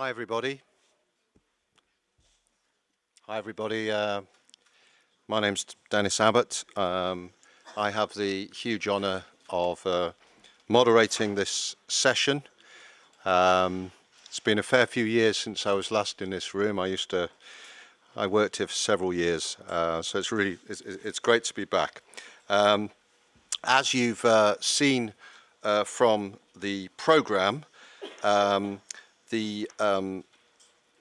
Hi everybody. My name's Dennis Abbott. I have the huge honour of moderating this session. It's been a fair few years since I was last in this room. I worked here for several years, so it's great to be back. As you've seen from the programme, the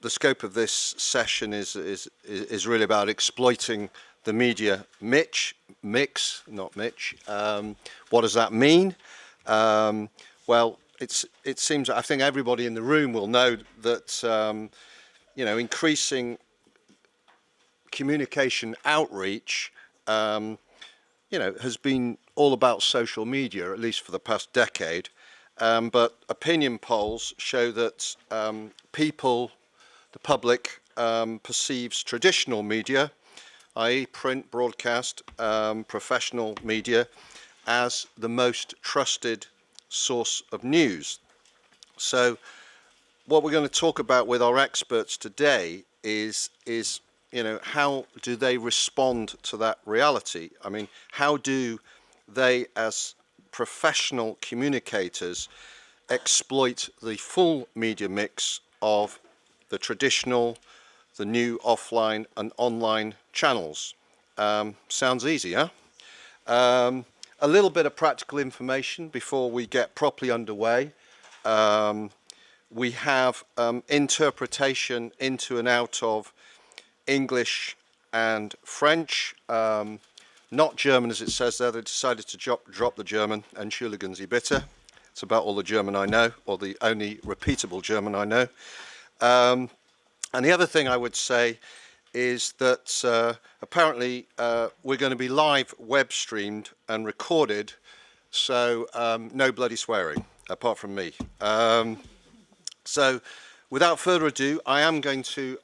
scope of this session is really about exploiting the media mix. What does that mean? Well, it seems, I think everybody in the room will know that increasing communication outreach has been all about social media, at least for the past decade. But opinion polls show that the public perceives traditional media, i.e. print, broadcast, professional media, as the most trusted source of news. So what we're going to talk about with our experts today is how do they respond to that reality? I mean, how do they, as professional communicators, exploit the full media mix of the traditional, the new offline and online channels? Sounds easy, huh? A little bit of practical information before we get properly underway. We have interpretation into and out of English and French, not German as it says there. They decided to drop the German, Entschuldigen Sie bitte. It's about all the German I know, or the only repeatable German I know. And the other thing I would say is that apparently we're going to be live web streamed and recorded, so no bloody swearing, apart from me. So without further ado, I am going to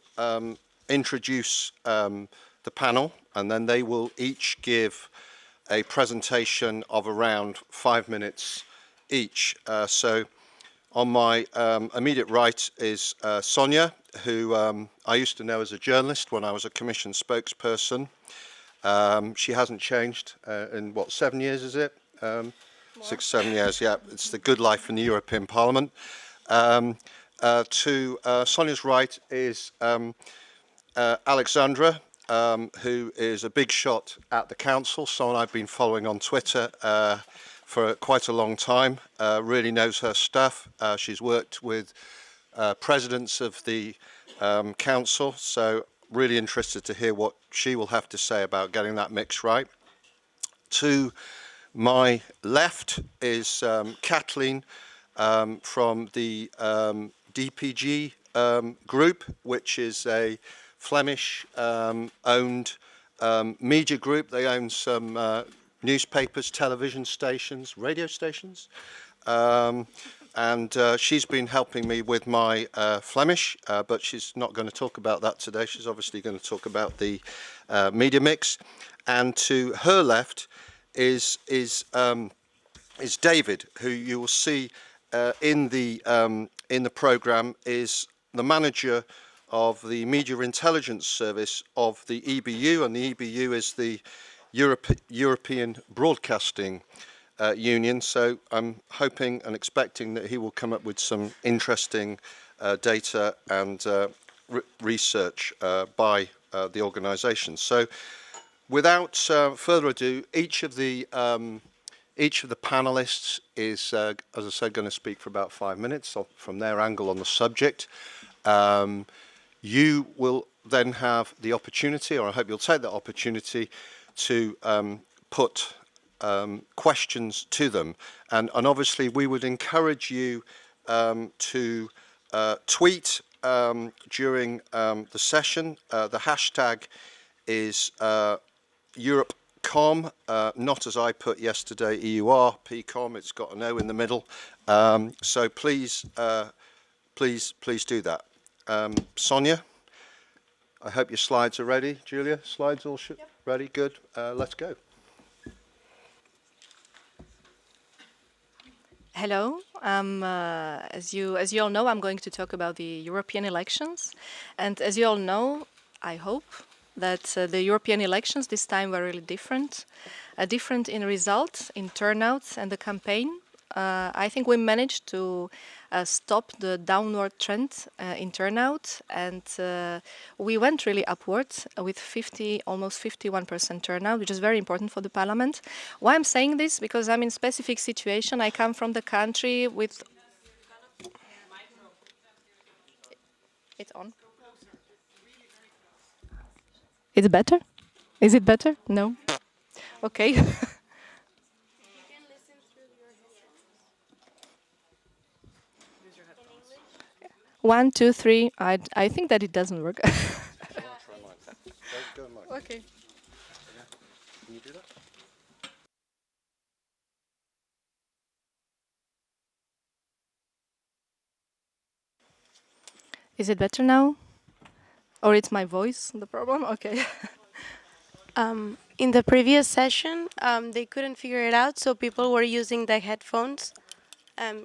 introduce the panel, and then they will each give a presentation of around 5 minutes each. So on my immediate right is Sonia, who I used to know as a journalist when I was a commission spokesperson. She hasn't changed in, what, 7 years, is it? 6, 7 years, yeah. It's the good life in the European Parliament. To Sonia's right is Alexandra, who is a big shot at the council, someone I've been following on Twitter for quite a long time, really knows her stuff. She's worked with presidents of the council, so really interested to hear what she will have to say about getting that mix right. To my left is Kathleen from the DPG group, which is a Flemish owned media group. They own some newspapers, television stations, radio stations, and she's been helping me with my Flemish, but she's not going to talk about that today. She's obviously going to talk about the media mix. And to her left is David, who you will see in the programme, is the manager of the Media Intelligence Service of the EBU, and the EBU is the European Broadcasting Union. So I'm hoping and expecting that he will come up with some interesting data and research by the organisation. So without further ado, each of the panelists is, as I said, going to speak for about 5 minutes from their angle on the subject. You will then have the opportunity, or I hope you'll take that opportunity, to put questions to them. And obviously we would encourage you to tweet during the session. The hashtag is EuropeCom, not as I put yesterday, EURPCom. It's got an O in the middle. So please do that. Sonia, I hope your slides are ready. Julia, slides all yep. Ready? Good. Let's go. Hello. As you all know, I'm going to talk about the European elections, and as you all know, I hope that the European elections this time were really different, different in results, in turnouts, and the campaign. I think we managed to stop the downward trend in turnout, and we went really upwards with 50, almost 51% turnout, which is very important for the parliament. Why I'm saying this? Because I'm in specific situation. I come from the country with. It's on. It's better. Is it better? No. Okay. 1, 2, 3. I think that it doesn't work. Try mine. Go mine. Okay. Can you do that? Is it better now? Or it's my voice the problem? Okay. In the previous session, they couldn't figure it out, so people were using the headphones.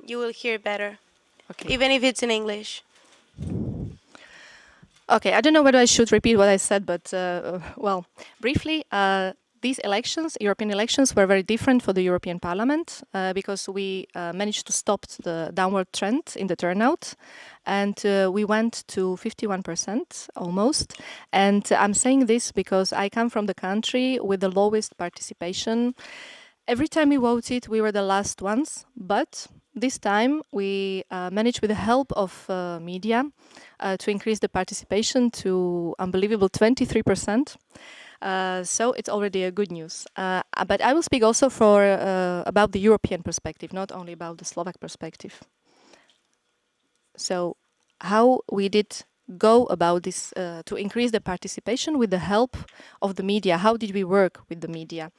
You will hear better, Okay. even if it's in English. Okay, I don't know whether I should repeat what I said, but well, briefly, these elections, European elections, were very different for the European Parliament because we managed to stop the downward trend in the turnout, and we went to 51% almost. And I'm saying this because I come from the country with the lowest participation. Every time we voted, we were the last ones, but this time we managed, with the help of media, to increase the participation to unbelievable 23%. So it's already a good news. But I will speak also for about the European perspective, not only about the Slovak perspective. So how we did go about this to increase the participation with the help of the media. How did we work with the media?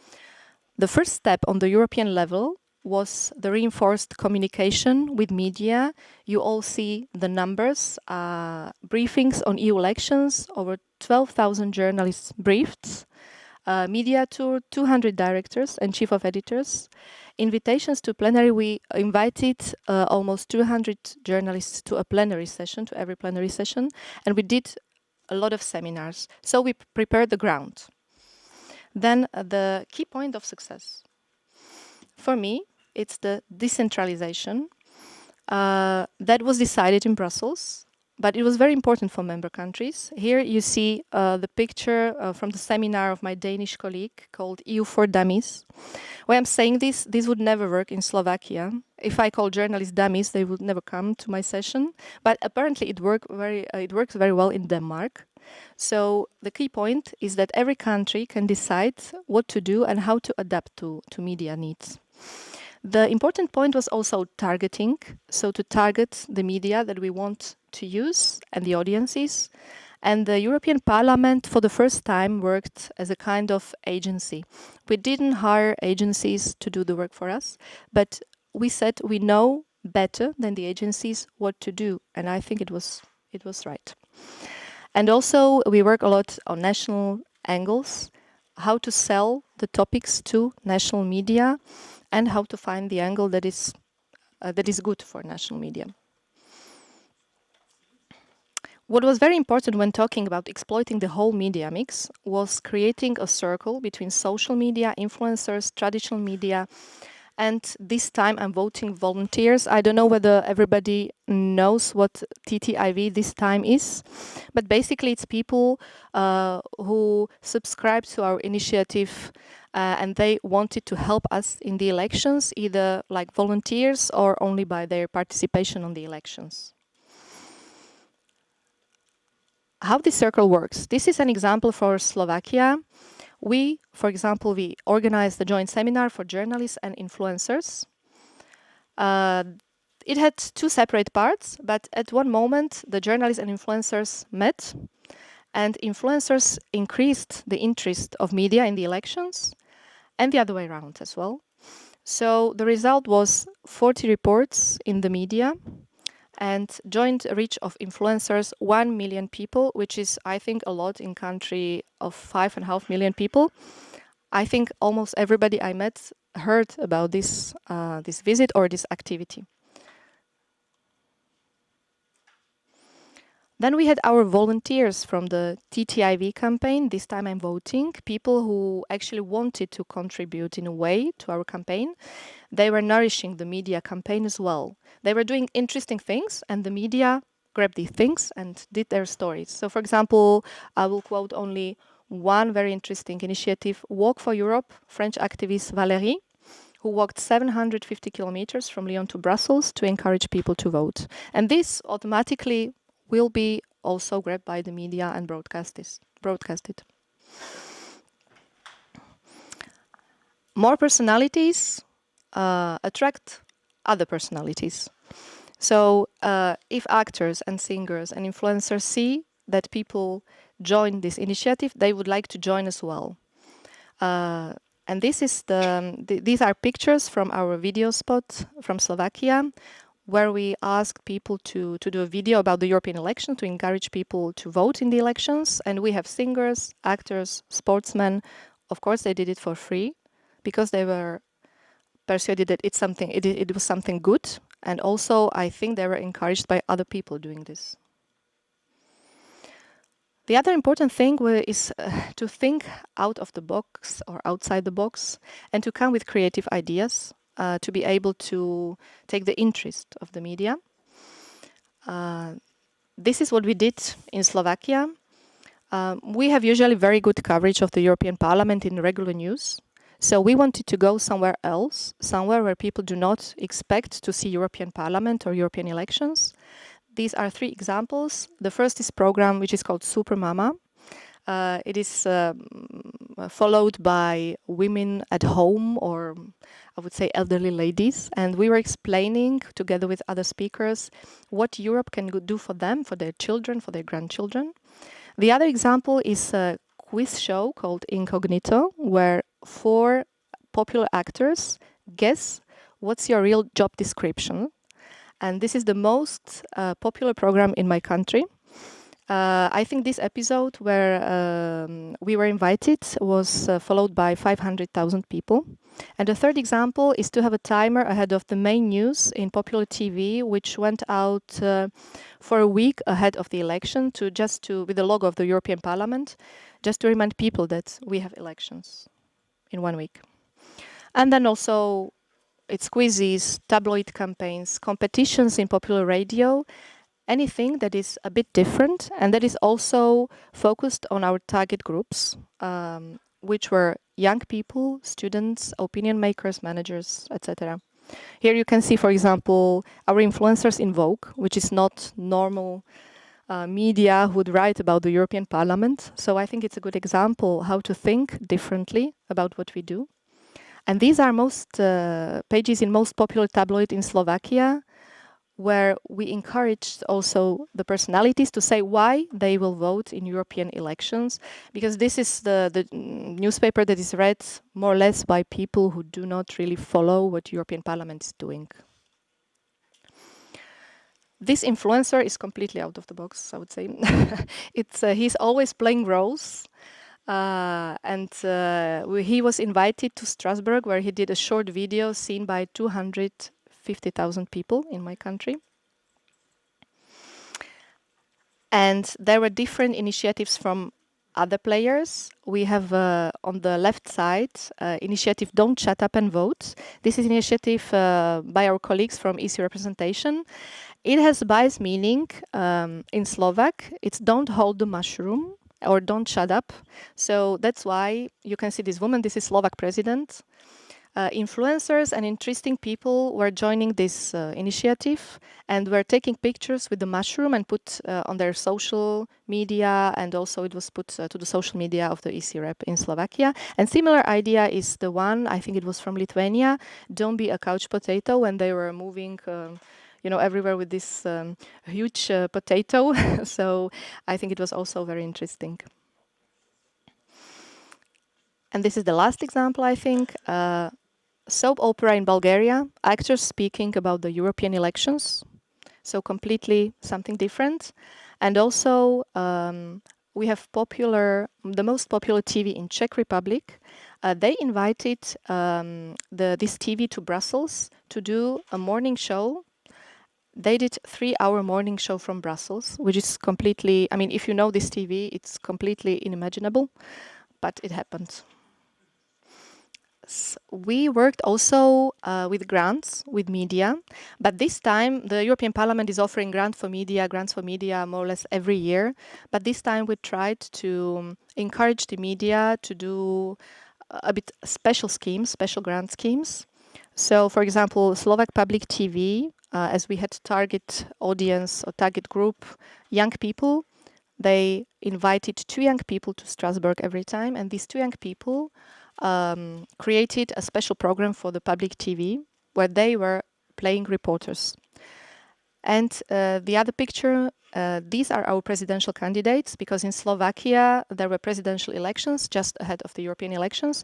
The first step on the European level was the reinforced communication with media. You all see the numbers, briefings on EU elections, over 12,000 journalists briefed, media tour, 200 directors and chief of editors, invitations to plenary. We invited almost 200 journalists to a plenary session, to every plenary session, and we did a lot of seminars. So we prepared the ground. Then the key point of success. For me, it's the decentralization that was decided in Brussels, but it was very important for member countries. Here you see the picture from the seminar of my Danish colleague called EU for Dummies. Why I'm saying this would never work in Slovakia. If I call journalists dummies, they would never come to my session. But apparently it works very well in Denmark. So the key point is that every country can decide what to do and how to adapt to media needs. The important point was also targeting, so to target the media that we want to use and the audiences. And the European Parliament, for the first time, worked as a kind of agency. We didn't hire agencies to do the work for us, but we said we know better than the agencies what to do, and I think it was right. And also, we work a lot on national angles, how to sell the topics to national media, and how to find the angle that is good for national media. What was very important when talking about exploiting the whole media mix was creating a circle between social media, influencers, traditional media, and this time I'm voting volunteers. I don't know whether everybody knows what TTIV this time is, but basically it's people who subscribe to our initiative and they wanted to help us in the elections, either like volunteers or only by their participation on the elections. How this circle works. This is an example for Slovakia. We, for example, we organized a joint seminar for journalists and influencers. It had two separate parts, but at one moment the journalists and influencers met, and influencers increased the interest of media in the elections, and the other way around as well. So the result was 40 reports in the media, and joint reach of influencers 1 million people, which is, I think, a lot in country of 5.5 million people. I think almost everybody I met heard about this this visit or this activity. Then we had our volunteers from the TTIV campaign. This time I'm voting. People who actually wanted to contribute in a way to our campaign. They were nourishing the media campaign as well. They were doing interesting things, and the media grabbed these things and did their stories. So, for example, I will quote only one very interesting initiative, Walk for Europe, French activist Valérie, who walked 750 kilometers from Lyon to Brussels to encourage people to vote. And this automatically will be also grabbed by the media and broadcasted. More personalities attract other personalities. So if actors and singers and influencers see that people join this initiative, they would like to join as well. And this is these are pictures from our video spot from Slovakia, where we asked people to do a video about the European election to encourage people to vote in the elections. And we have singers, actors, sportsmen. Of course, they did it for free because they were persuaded that it was something good. And also, I think they were encouraged by other people doing this. The other important thing is to think out of the box or outside the box and to come with creative ideas. To be able to take the interest of the media. This is what we did in Slovakia. We have usually very good coverage of the European Parliament in regular news. So we wanted to go somewhere else, somewhere where people do not expect to see European Parliament or European elections. These are three examples. The first is a program which is called Super Mama. It is followed by women at home, or I would say elderly ladies. And we were explaining, together with other speakers, what Europe can do for them, for their children, for their grandchildren. The other example is a quiz show called Incognito, where 4 popular actors guess what's your real job description. And this is the most popular program in my country. I think this episode where we were invited was followed by 500,000 people. And the third example is to have a timer ahead of the main news in popular TV, which went out for a week ahead of the election with the logo of the European Parliament, just to remind people that we have elections in 1 week. And then also it's quizzes, tabloid campaigns, competitions in popular radio, anything that is a bit different and that is also focused on our target groups, which were young people, students, opinion makers, managers, etc. Here you can see, for example, our influencers in Vogue, which is not normal media who would write about the European Parliament. So I think it's a good example how to think differently about what we do. And these are most pages in most popular tabloid in Slovakia, where we encouraged also the personalities to say why they will vote in European elections, because this is the newspaper that is read more or less by people who do not really follow what European Parliament is doing. This influencer is completely out of the box, I would say. He's always playing roles. He was invited to Strasbourg, where he did a short video seen by 250,000 people in my country. And there were different initiatives from other players. We have on the left side initiative Don't Shut Up and Vote. This is an initiative by our colleagues from EC Representation. It has biased meaning in Slovak. It's don't hold the mushroom or don't shut up. So that's why you can see this woman. This is Slovak president. Influencers and interesting people were joining this initiative and were taking pictures with the mushroom and put on their social media, and also it was put to the social media of the EC Rep in Slovakia. And similar idea is the one, I think it was from Lithuania, don't be a couch potato, when they were moving everywhere with this huge potato. So I think it was also very interesting. And this is the last example, I think. Soap opera in Bulgaria, actors speaking about the European elections, so completely something different. And also we have the most popular TV in Czech Republic. They invited this TV to Brussels to do a morning show. They did 3-hour morning show from Brussels, which is completely, I mean, if you know this TV, it's completely unimaginable, but it happened. We worked also with grants, with media, but this time the European Parliament is offering grants for media more or less every year. But this time we tried to encourage the media to do a bit special schemes, special grant schemes. So, for example, Slovak Public TV, as we had target audience or target group, young people, they invited 2 young people to Strasbourg every time, and these 2 young people created a special program for the public TV where they were playing reporters. And the other picture, these are our presidential candidates, because in Slovakia there were presidential elections just ahead of the European elections.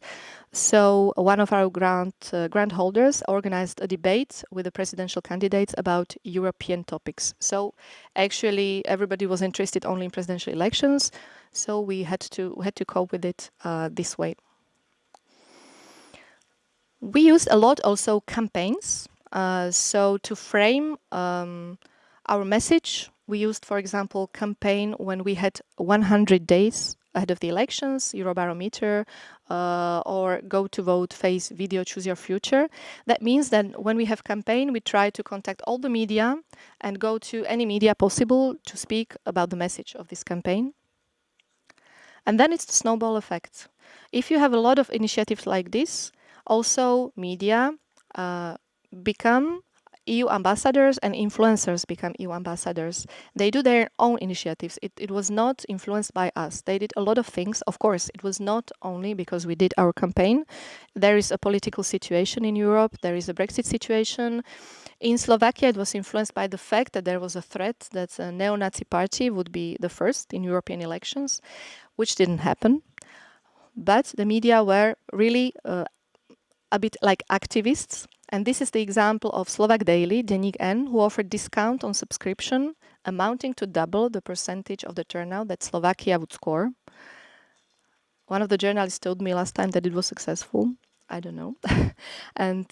So one of our grant holders organized a debate with the presidential candidates about European topics. So actually everybody was interested only in presidential elections, so we had to cope with it this way. We used a lot also campaigns. So to frame our message, we used, for example, campaign when we had 100 days ahead of the elections, Eurobarometer, or Go to Vote, Face, Video, Choose Your Future. That means that when we have campaign, we try to contact all the media and go to any media possible to speak about the message of this campaign. And then it's the snowball effect. If you have a lot of initiatives like this, also media become EU ambassadors and influencers become EU ambassadors. They do their own initiatives. It was not influenced by us. They did a lot of things. Of course, it was not only because we did our campaign. There is a political situation in Europe. There is a Brexit situation. In Slovakia, it was influenced by the fact that there was a threat that a neo-Nazi party would be the first in European elections, which didn't happen. But the media were really a bit like activists. And this is the example of Slovak Daily, Deník N, who offered discount on subscription amounting to double the percentage of the turnout that Slovakia would score. One of the journalists told me last time that it was successful. I don't know. And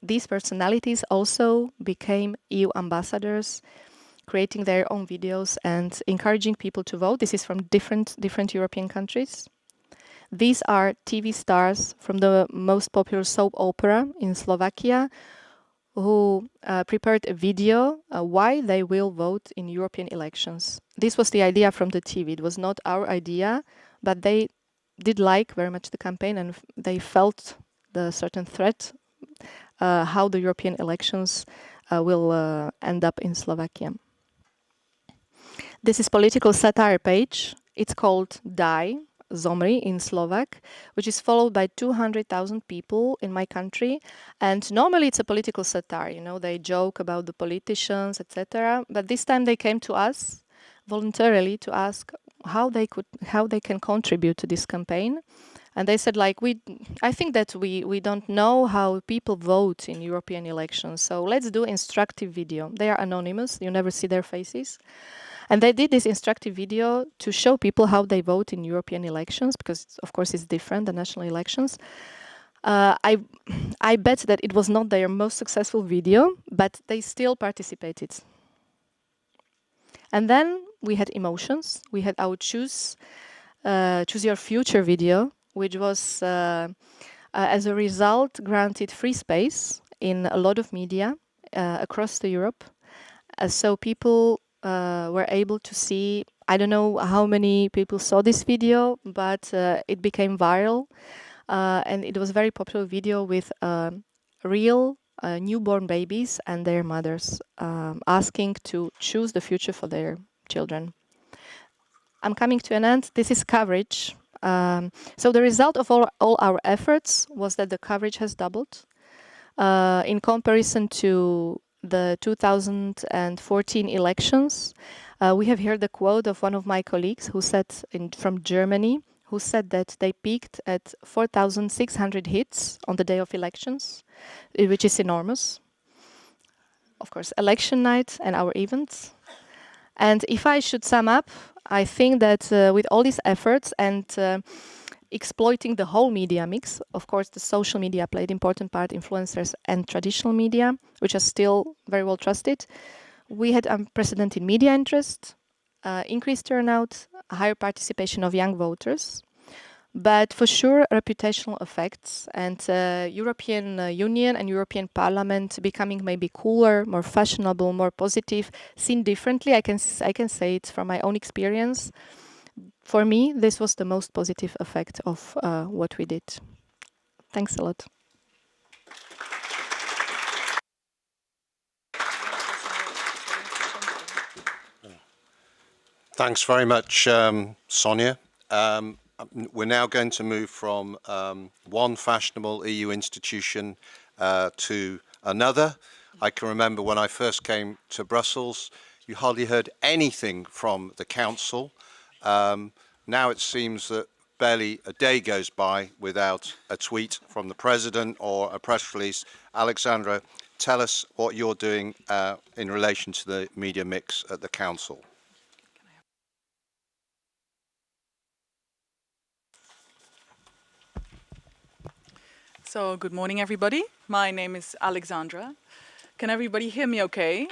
these personalities also became EU ambassadors, creating their own videos and encouraging people to vote. This is from different European countries. These are TV stars from the most popular soap opera in Slovakia who prepared a video why they will vote in European elections. This was the idea from the TV. It was not our idea, but they did like very much the campaign and they felt the certain threat, how the European elections will end up in Slovakia. This is political satire page. It's called Die. Zomri in Slovak, which is followed by 200,000 people in my country. And normally it's a political satire, you know, they joke about the politicians, etc. But this time they came to us voluntarily to ask how they can contribute to this campaign. And they said, like, I think that we don't know how people vote in European elections, so let's do instructive video. They are anonymous, you never see their faces. And they did this instructive video to show people how they vote in European elections, because of course it's different than national elections. I bet that it was not their most successful video, but they still participated. And then we had emotions. We had our Choose Your Future video, which was, as a result, granted free space in a lot of media across Europe. So people were able to see, I don't know how many people saw this video, but it became viral. And it was a very popular video with real newborn babies and their mothers asking to choose the future for their children. I'm coming to an end. This is coverage. So the result of all our efforts was that the coverage has doubled. In comparison to the 2014 elections, we have heard the quote of one of my colleagues who said from Germany, who said that they peaked at 4,600 hits on the day of elections, which is enormous. Of course, election night and our events. And if I should sum up, I think that with all these efforts and exploiting the whole media mix, of course, the social media played important part, influencers and traditional media, which are still very well trusted. We had unprecedented media interest, increased turnout, higher participation of young voters. But for sure, reputational effects and European Union and European Parliament becoming maybe cooler, more fashionable, more positive, seen differently. I can say it from my own experience. For me, this was the most positive effect of what we did. Thanks a lot. Thanks very much, Sonia. We're now going to move from one fashionable EU institution to another. I can remember when I first came to Brussels, you hardly heard anything from the Council. Now it seems that barely a day goes by without a tweet from the President or a press release. Alexandra, tell us what you're doing in relation to the media mix at the Council. So, good morning, everybody. My name is Alexandra. Can everybody hear me okay?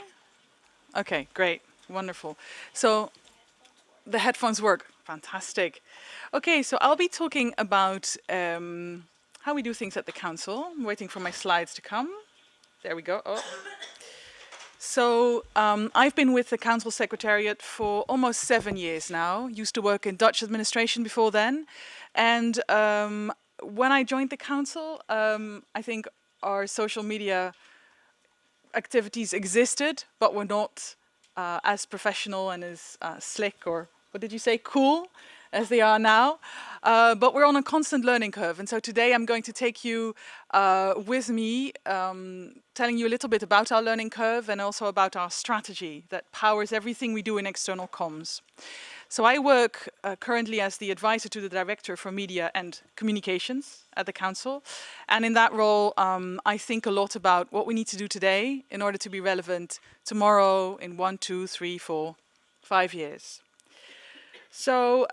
Okay, great, wonderful. So, the headphones work. Fantastic. Okay, so I'll be talking about how we do things at the Council. I'm waiting for my slides to come. There we go. Oh. So, I've been with the Council Secretariat for almost 7 years now. Used to work in Dutch administration before then. And when I joined the Council, I think our social media activities existed, but were not as professional and as slick, or what did you say, cool, as they are now. But we're on a constant learning curve. And so today I'm going to take you with me, telling you a little bit about our learning curve and also about our strategy that powers everything we do in external comms. So I work currently as the advisor to the Director for Media and Communications at the Council. And in that role, I think a lot about what we need to do today in order to be relevant tomorrow in 1, 2, 3, 4, 5 years. So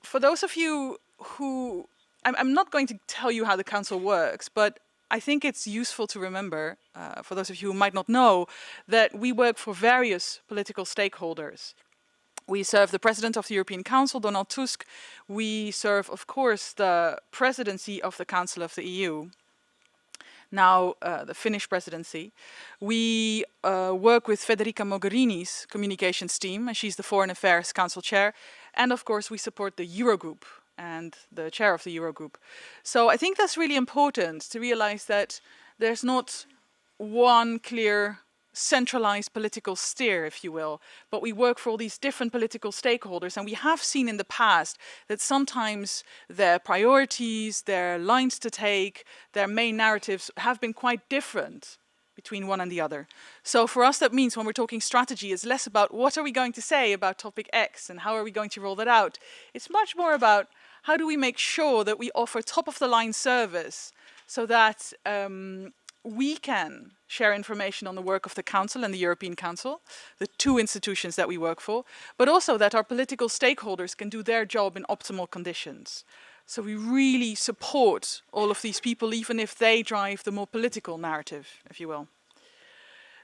for those of you who... I'm not going to tell you how the Council works, but I think it's useful to remember, for those of you who might not know, that we work for various political stakeholders. We serve the President of the European Council, Donald Tusk. We serve, of course, the presidency of the Council of the EU. Now, the Finnish presidency. We work with Federica Mogherini's communications team, and she's the Foreign Affairs Council Chair. And, of course, we support the Eurogroup and the chair of the Eurogroup. So I think that's really important to realize that there's not one clear centralized political steer, if you will, but we work for all these different political stakeholders, and we have seen in the past that sometimes their priorities, their lines to take, their main narratives have been quite different between one and the other. So for us, that means when we're talking strategy, it's less about what are we going to say about topic X and how are we going to roll that out. It's much more about how do we make sure that we offer top-of-the-line service so that we can share information on the work of the Council and the European Council, the two institutions that we work for, but also that our political stakeholders can do their job in optimal conditions. So we really support all of these people, even if they drive the more political narrative, if you will.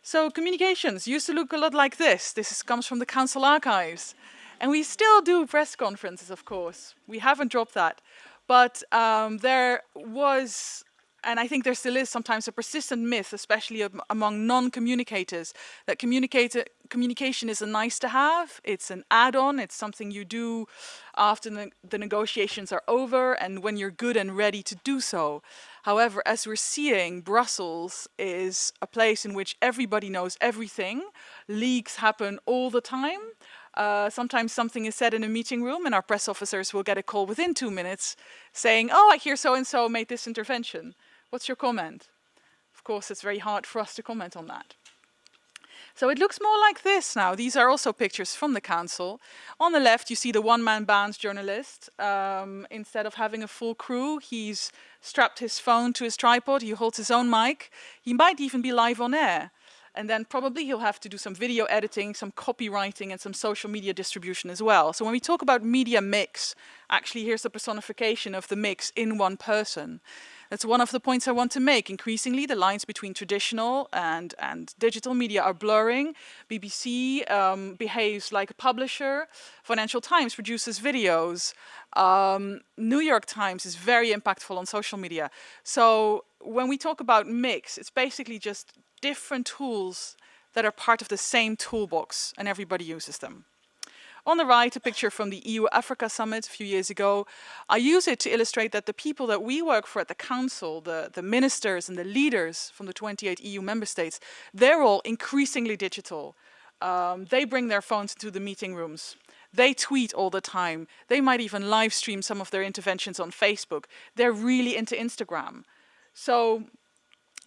So communications used to look a lot like this. This comes from the Council archives. And we still do press conferences, of course. We haven't dropped that. But there was... And I think there still is sometimes a persistent myth, especially among non-communicators, that communication is a nice to have, it's an add-on, it's something you do after the negotiations are over and when you're good and ready to do so. However, as we're seeing, Brussels is a place in which everybody knows everything. Leaks happen all the time. Sometimes something is said in a meeting room and our press officers will get a call within 2 minutes saying, oh, I hear so-and-so made this intervention. What's your comment? Of course, it's very hard for us to comment on that. So it looks more like this now. These are also pictures from the Council. On the left, you see the one-man band journalist. Instead of having a full crew, he's strapped his phone to his tripod. He holds his own mic. He might even be live on air. And then probably he'll have to do some video editing, some copywriting, and some social media distribution as well. So when we talk about media mix, actually here's the personification of the mix in one person. That's one of the points I want to make. Increasingly, the lines between traditional and digital media are blurring. BBC behaves like a publisher. Financial Times produces videos. New York Times is very impactful on social media. So when we talk about mix, it's basically just different tools that are part of the same toolbox, and everybody uses them. On the right, a picture from the EU-Africa Summit a few years ago. I use it to illustrate that the people that we work for at the Council, the ministers and the leaders from the 28 EU member states, they're all increasingly digital. They bring their phones into the meeting rooms. They tweet all the time. They might even live stream some of their interventions on Facebook. They're really into Instagram. So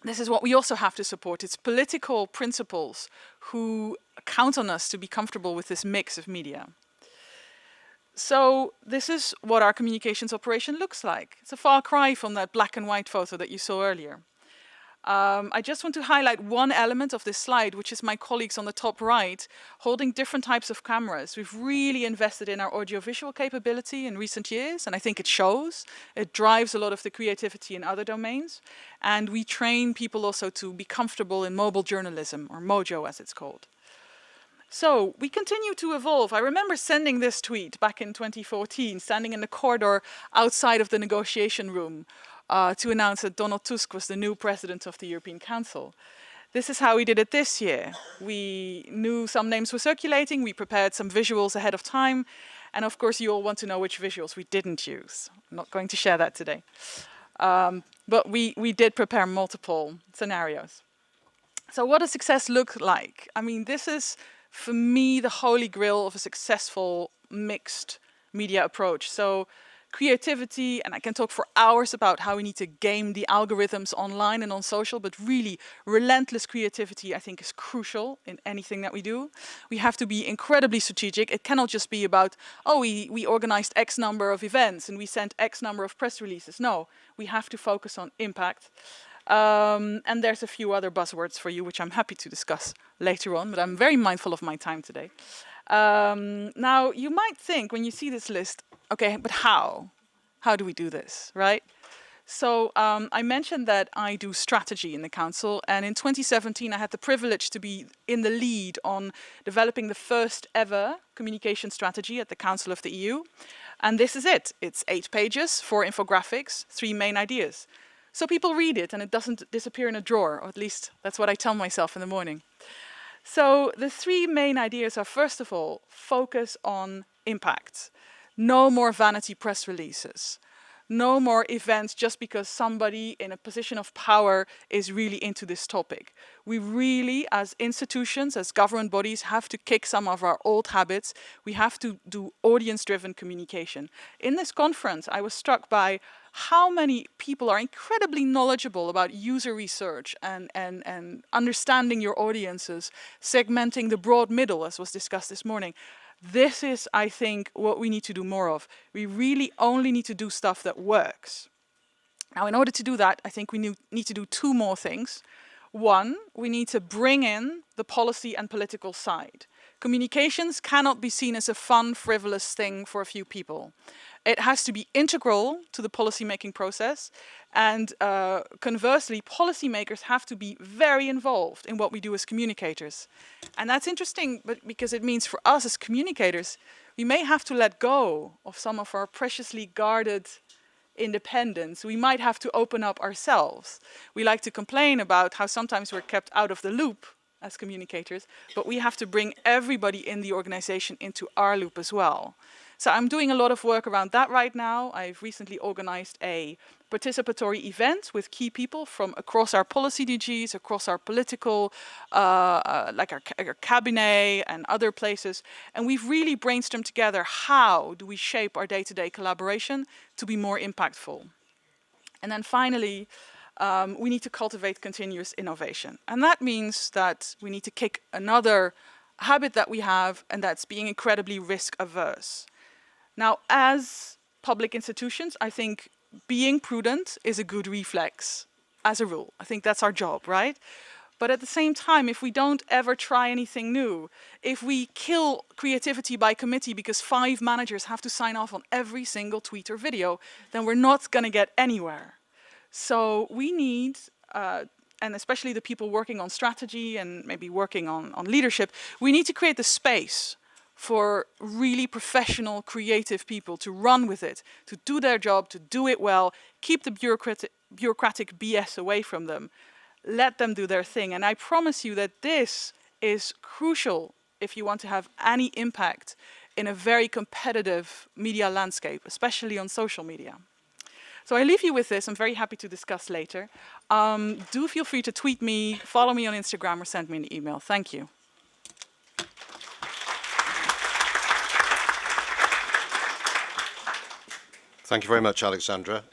this is what we also have to support. It's political principles who count on us to be comfortable with this mix of media. So this is what our communications operation looks like. It's a far cry from that black and white photo that you saw earlier. I just want to highlight one element of this slide, which is my colleagues on the top right holding different types of cameras. We've really invested in our audiovisual capability in recent years, and I think it shows. It drives a lot of the creativity in other domains. And we train people also to be comfortable in mobile journalism, or Mojo as it's called. So we continue to evolve. I remember sending this tweet back in 2014, standing in the corridor outside of the negotiation room, to announce that Donald Tusk was the new president of the European Council. This is how we did it this year. We knew some names were circulating, we prepared some visuals ahead of time, and of course you all want to know which visuals we didn't use. I'm not going to share that today. But we did prepare multiple scenarios. So what does success look like? I mean, this is, for me, the holy grail of a successful mixed media approach. So creativity, and I can talk for hours about how we need to game the algorithms online and on social, but really relentless creativity, I think, is crucial in anything that we do. We have to be incredibly strategic. It cannot just be about, oh, we organized X number of events and we sent X number of press releases. No, we have to focus on impact. And there's a few other buzzwords for you, which I'm happy to discuss later on, but I'm very mindful of my time today. Now, you might think when you see this list, okay, but how? How do we do this, right? So I mentioned that I do strategy in the Council, and in 2017 I had the privilege to be in the lead on developing the first ever communication strategy at the Council of the EU. And this is it. It's 8 pages, 4 infographics, 3 main ideas. So people read it and it doesn't disappear in a drawer, or at least that's what I tell myself in the morning. So the 3 main ideas are, first of all, focus on impact. No more vanity press releases. No more events just because somebody in a position of power is really into this topic. We really, as institutions, as government bodies, have to kick some of our old habits. We have to do audience-driven communication. In this conference, I was struck by how many people are incredibly knowledgeable about user research and understanding your audiences, segmenting the broad middle, as was discussed this morning. This is, I think, what we need to do more of. We really only need to do stuff that works. Now, in order to do that, I think we need to do 2 more things. One, we need to bring in the policy and political side. Communications cannot be seen as a fun, frivolous thing for a few people. It has to be integral to the policy-making process. And conversely, policymakers have to be very involved in what we do as communicators. And that's interesting, but because it means for us as communicators, we may have to let go of some of our preciously guarded independence. We might have to open up ourselves. We like to complain about how sometimes we're kept out of the loop as communicators, but we have to bring everybody in the organization into our loop as well. So I'm doing a lot of work around that right now. I've recently organized a participatory event with key people from across our policy DGs, across our political, like our cabinet and other places. And we've really brainstormed together, how do we shape our day-to-day collaboration to be more impactful? And then finally, we need to cultivate continuous innovation. And that means that we need to kick another habit that we have, and that's being incredibly risk averse. Now, as public institutions, I think being prudent is a good reflex as a rule. I think that's our job, right? But at the same time, if we don't ever try anything new, if we kill creativity by committee because 5 managers have to sign off on every single tweet or video, then we're not going to get anywhere. So we need, and especially the people working on strategy and maybe working on leadership, we need to create the space for really professional, creative people to run with it, to do their job, to do it well, keep the bureaucratic BS away from them, let them do their thing. And I promise you that this is crucial if you want to have any impact in a very competitive media landscape, especially on social media. So I leave you with this. I'm very happy to discuss later. Do feel free to tweet me, follow me on Instagram, or send me an email. Thank you. Thank you very much, Alexandra.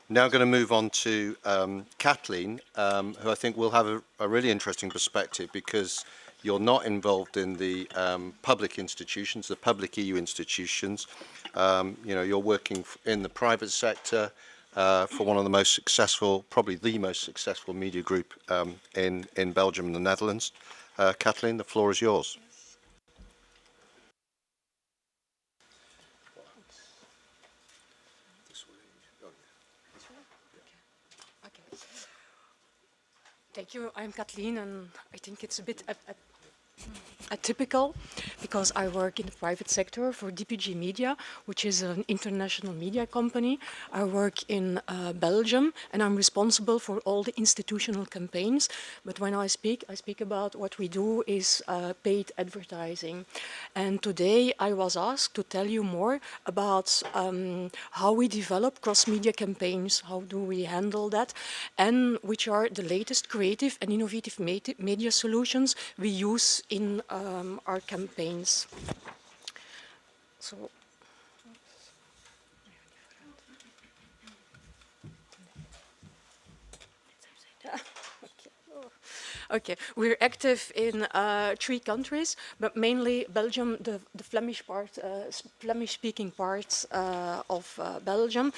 Now going to move on to Kathleen, who I think will have a really interesting perspective because you're not involved in the public institutions, the public EU institutions. You know, you're working in the private sector for one of the most successful, probably the most successful media group in Belgium and the Netherlands. Kathleen, the floor is yours. Thank you. I'm Kathleen, and I think it's a bit atypical because I work in the private sector for DPG Media, which is an international media company. I work in Belgium, and I'm responsible for all the institutional campaigns. But when I speak about what we do is paid advertising. And today I was asked to tell you more about how we develop cross-media campaigns, how do we handle that, and which are the latest creative and innovative media solutions we use in our campaigns. So, okay, we're active in 3 countries, but mainly Belgium, the Flemish part, Flemish-speaking parts of Belgium,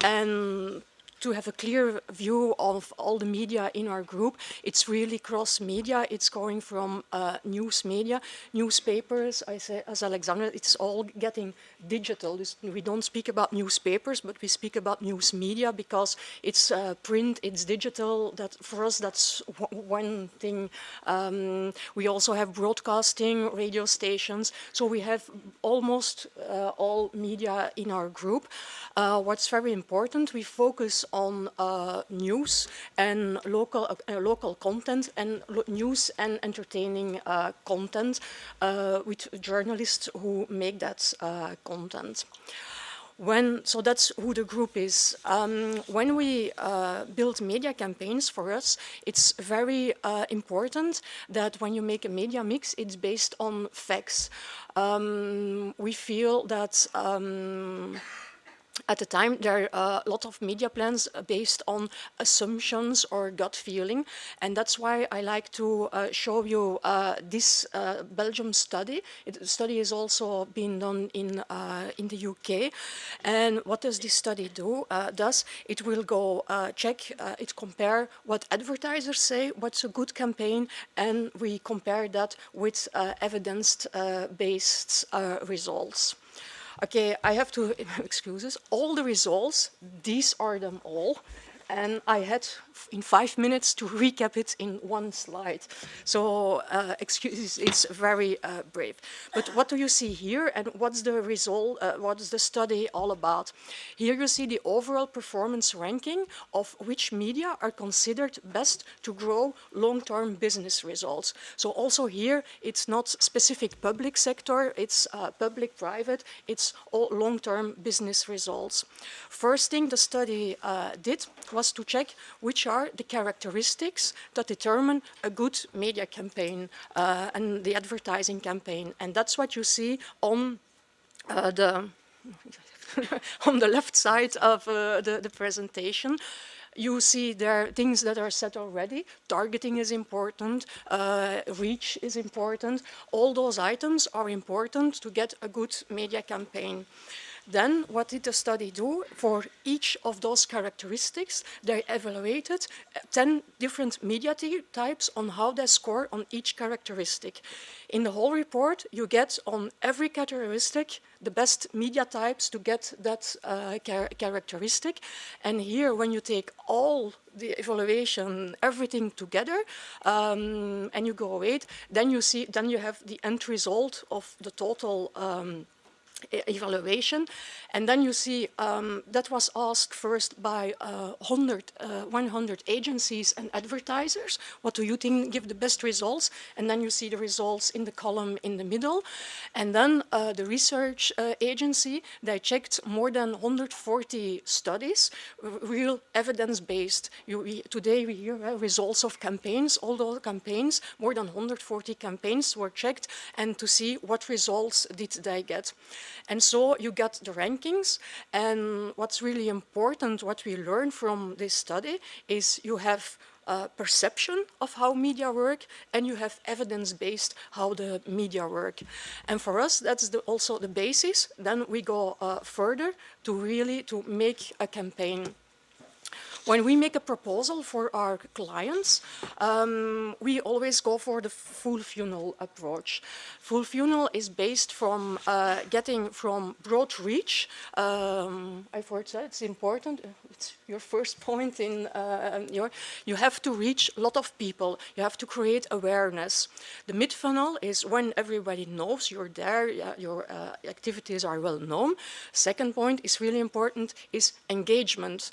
and to have a clear view of all the media in our group, it's really cross-media. It's going from news media, newspapers, I say, as Alexandra, it's all getting digital. We don't speak about newspapers, but we speak about news media because it's print, it's digital. That for us, that's one thing. We also have broadcasting, radio stations. So we have almost all media in our group. What's very important, we focus on news and local content and news and entertaining content with journalists who make that content. So that's who the group is. When we build media campaigns, for us, it's very important that when you make a media mix, it's based on facts. We feel that at the time, there are a lot of media plans based on assumptions or gut feeling, and that's why I like to show you this Belgium study. The study is also being done in the UK, and what does this study do? It will go check, it compare what advertisers say, what's a good campaign, and we compare that with evidence-based results. Okay, I have to, excuses, all the results, these are them all. And I had, in 5 minutes, to recap it in one slide. So, excuses, it's very brave. But what do you see here, and what's the result, what is the study all about? Here you see the overall performance ranking of which media are considered best to grow long-term business results. So also here, it's not specific public sector, it's public-private, it's all long-term business results. First thing the study did was to check which are the characteristics that determine a good media campaign and the advertising campaign. And that's what you see on the on the left side of the presentation. You see there are things that are set already. Targeting is important, reach is important. All those items are important to get a good media campaign. Then what did the study do? For each of those characteristics, they evaluated 10 different media types on how they score on each characteristic. In the whole report, you get on every characteristic the best media types to get that characteristic. And here, when you take all the evaluation, everything together, and you go away, then you have the end result of the total evaluation. And then you see that was asked first by 100 agencies and advertisers. What do you think give the best results? And then you see the results in the column in the middle. And then the research agency, they checked more than 140 studies, real evidence-based. Today we hear results of campaigns. All those campaigns, more than 140 campaigns were checked, and to see what results did they get. And so you get the rankings, and what's really important, what we learn from this study, is you have perception of how media work, and you have evidence-based how the media work. And for us, that's also the basis. Then we go further to really to make a campaign. When we make a proposal for our clients, we always go for the full funnel approach. Full funnel is based from getting from broad reach. I've heard that it's important. It's your first point in you have to reach a lot of people. You have to create awareness. The mid funnel is when everybody knows you're there, your activities are well known. Second point is really important, is engagement.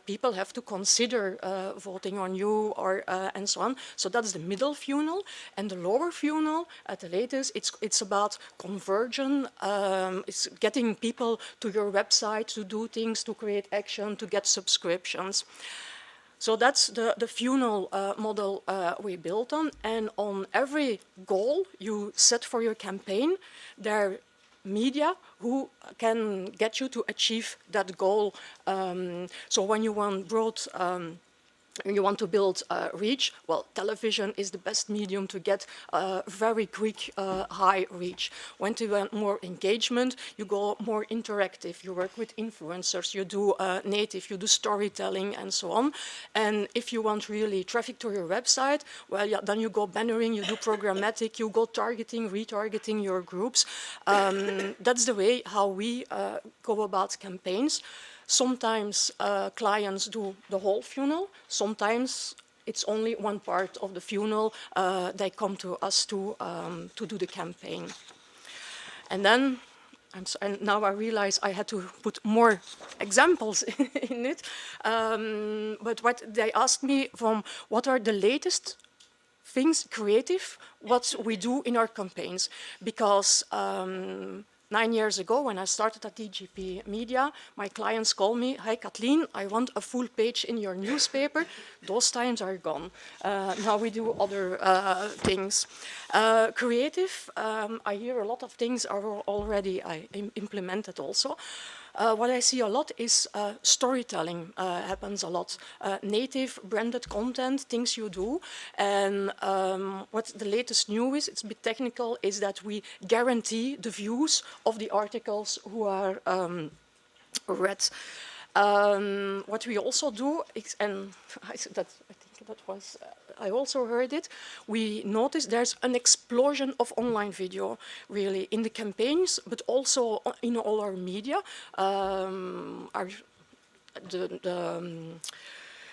People have to consider voting on you or and so on. So that's the middle funnel. And the lower funnel, at the latest, it's about conversion. It's getting people to your website to do things, to create action, to get subscriptions. So that's the funnel model we built on. And on every goal you set for your campaign, there media who can get you to achieve that goal. So when you want broad, you want to build reach, well, television is the best medium to get very quick, high reach. When you want more engagement, you go more interactive. You work with influencers, you do native, you do storytelling, and so on. And if you want really traffic to your website, well, yeah, then you go bannering, you do programmatic, you go targeting, retargeting your groups. That's the way how we go about campaigns. Sometimes clients do the whole funnel. Sometimes it's only one part of the funnel. They come to us to do the campaign. And then, and now I realize I had to put more examples in it. But what they asked me from what are the latest things, creative, what we do in our campaigns. Because 9 years ago, when I started at DGP Media, my clients call me, "Hi Kathleen, I want a full page in your newspaper." Those times are gone. Now we do other things. Creative, I hear a lot of things are already implemented also. What I see a lot is storytelling happens a lot. Native branded content, things you do. And what the latest new is, it's a bit technical, is that we guarantee the views of the articles who are read. What we also do, and I think that was, I also heard it, we noticed there's an explosion of online video, really, in the campaigns, but also in all our media.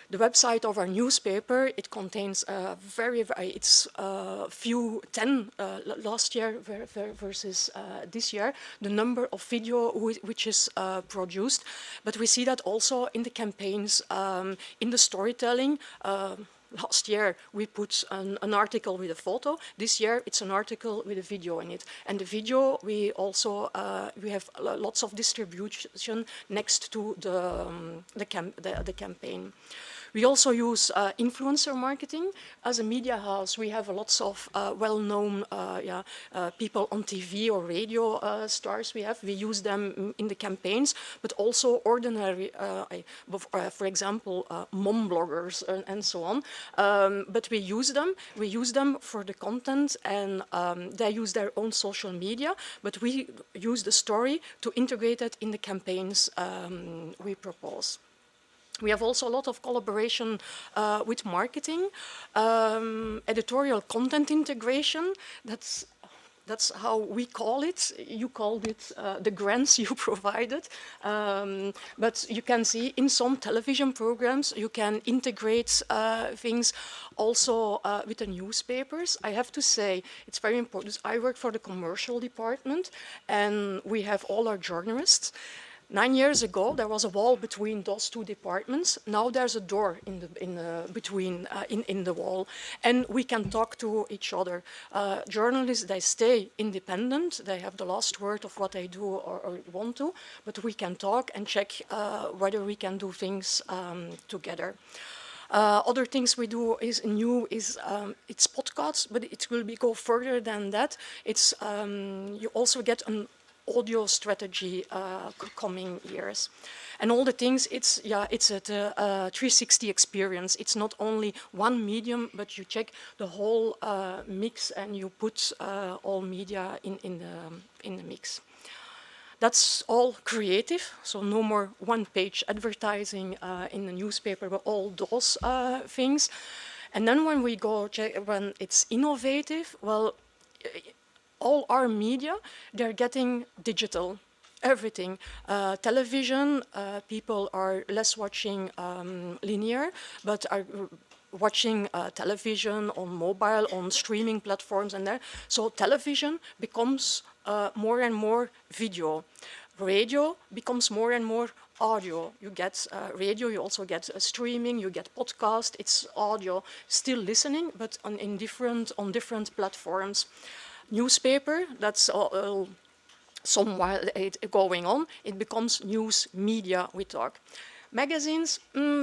The website of our newspaper, it contains it's few 10 last year versus this year, the number of video which is produced. But we see that also in the campaigns, in the storytelling. Last year we put an article with a photo. This year it's an article with a video in it. And the video we also we have lots of distribution next to the campaign. We also use influencer marketing. As a media house, we have lots of well-known people on TV or radio stars we use them in the campaigns, but also ordinary, for example, mom bloggers and so on. But we use them for the content, and they use their own social media, but we use the story to integrate it in the campaigns we propose. We have also a lot of collaboration with marketing, editorial content integration. That's how we call it. You called it the grants you provided. But you can see in some television programs, you can integrate things also with the newspapers. I have to say, it's very important. I work for the commercial department, and we have all our journalists. 9 years ago, there was a wall between those two departments. Now there's a door in the wall, and we can talk to each other. Journalists, they stay independent. They have the last word of what they do or want to, but we can talk and check whether we can do things together. Other things we do is it's podcasts, but it will go further than that. It's you also get an audio strategy coming years. And all the things, it's a 360 experience. It's not only one medium, but you check the whole mix and you put all media in the mix. That's all creative, so no more one-page advertising in the newspaper, but all those things. And then when we go check, when it's innovative, well, all our media, they're getting digital, everything. Television, people are less watching linear, but are watching television on mobile, on streaming platforms and there. So television becomes more and more video. Radio becomes more and more audio. You get radio, you also get streaming, you get podcast, it's audio. Still listening, but on different platforms. Newspaper, that's some while going on, it becomes news media we talk. Magazines,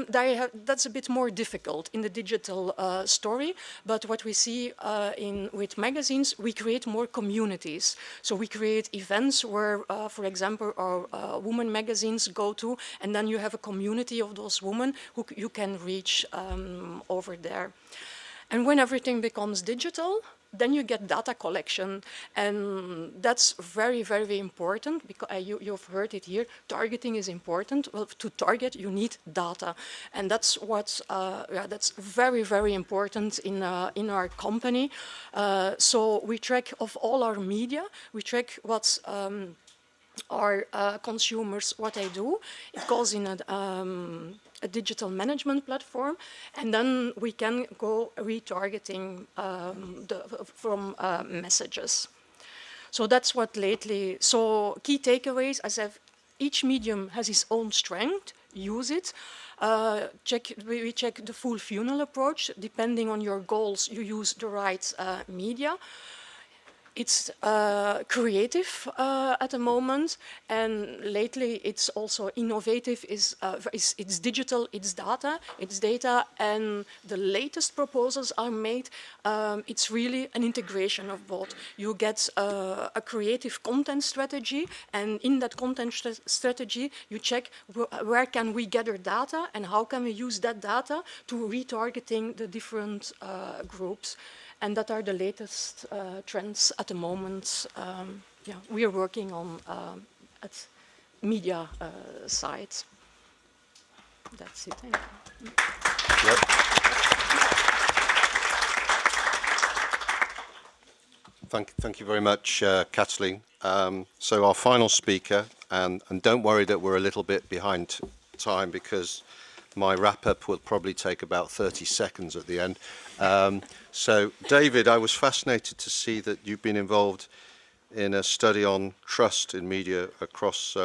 that's a bit more difficult in the digital story, but what we see with magazines, we create more communities. So we create events where, for example, our women magazines go to, and then you have a community of those women who you can reach over there. And when everything becomes digital, then you get data collection, and that's very, very important, because you've heard it here, targeting is important. Well, to target, you need data, and that's what, that's very, very important in our company. So we track of all our media, we track what's our consumers, what they do. It goes in a digital management platform, and then we can go retargeting from messages. So that's what lately, so key takeaways, as each medium has its own strength, use it. We check the full funnel approach. Depending on your goals, you use the right media. It's creative at the moment, and lately it's also innovative. It's digital, it's data, and the latest proposals are made. It's really an integration of both. You get a creative content strategy, and in that content strategy, you check where can we gather data and how can we use that data to retargeting the different groups. And that are the latest trends at the moment. We are working on at media side. That's it. Yep. Thank you very much, Kathleen. So our final speaker, and don't worry that we're a little bit behind time, because my wrap-up will probably take about 30 seconds at the end. So, David, I was fascinated to see that you've been involved in a study on trust in media across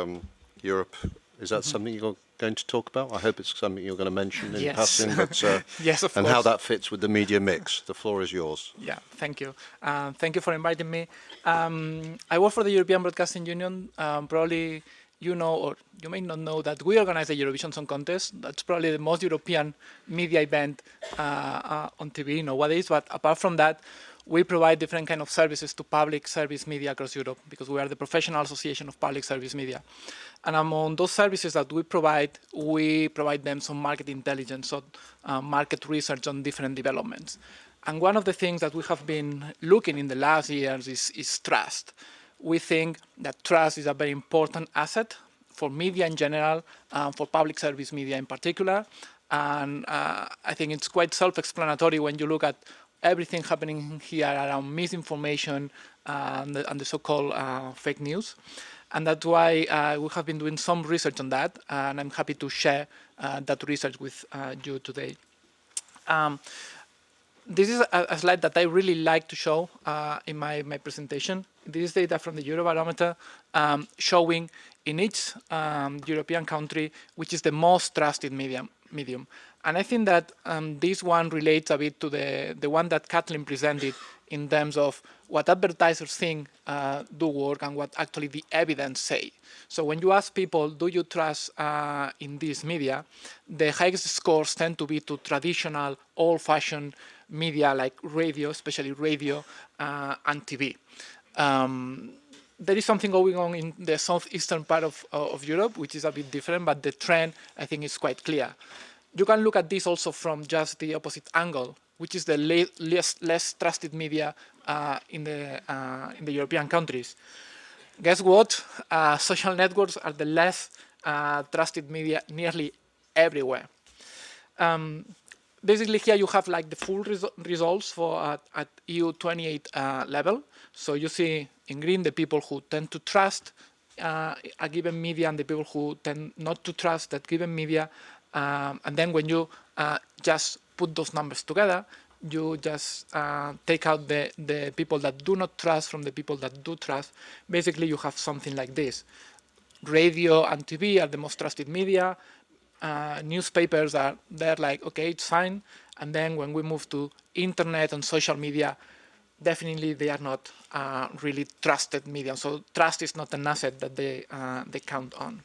Europe. Is that something you're going to talk about? I hope it's something you're going to mention in passing. But, yes, of and course. how that fits with the media mix. The floor is yours. Yeah, thank you. Thank you for inviting me. I work for the European Broadcasting Union. Probably you know, or you may not know, that we organize the Eurovision Song Contest. That's probably the most European media event on TV nowadays. But apart from that, we provide different kind of services to public service media across Europe, because we are the Professional Association of Public Service Media. And among those services that we provide them some market intelligence, so market research on different developments. And one of the things that we have been looking in the last years is trust. We think that trust is a very important asset for media in general, for public service media in particular. And I think it's quite self-explanatory when you look at everything happening here around misinformation and the so-called fake news. And that's why we have been doing some research on that, and I'm happy to share that research with you today. This is a slide that I really like to show in my presentation. This is data from the Eurobarometer showing in each European country which is the most trusted medium. And I think that this one relates a bit to the one that Kathleen presented in terms of what advertisers think do work and what actually the evidence say. So when you ask people, do you trust in this media, the highest scores tend to be to traditional, old-fashioned media like radio, especially radio and TV. There is something going on in the southeastern part of Europe, which is a bit different, but the trend, I think, is quite clear. You can look at this also from just the opposite angle, which is the less trusted media in the European countries. Guess what? Social networks are the less trusted media nearly everywhere. Basically, here you have like the full results for at EU 28 level. So you see in green the people who tend to trust a given media and the people who tend not to trust that given media. And then when you just put those numbers together, you just take out the people that do not trust from the people that do trust. Basically, you have something like this. Radio and TV are the most trusted media. Newspapers are there like, okay, it's fine. And then when we move to internet and social media, definitely they are not really trusted media. So trust is not an asset that they count on.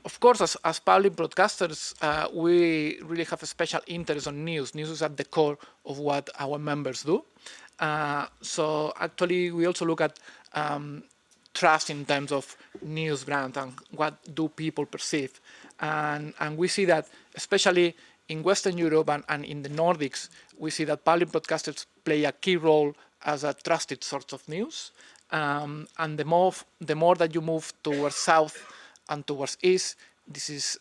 Of course, as public broadcasters, we really have a special interest on news. News is at the core of what our members do. So actually, we also look at trust in terms of news brand and what do people perceive. And we see that, especially in Western Europe and in the Nordics, we see that public broadcasters play a key role as a trusted source of news. And the more that you move towards south and towards east, this is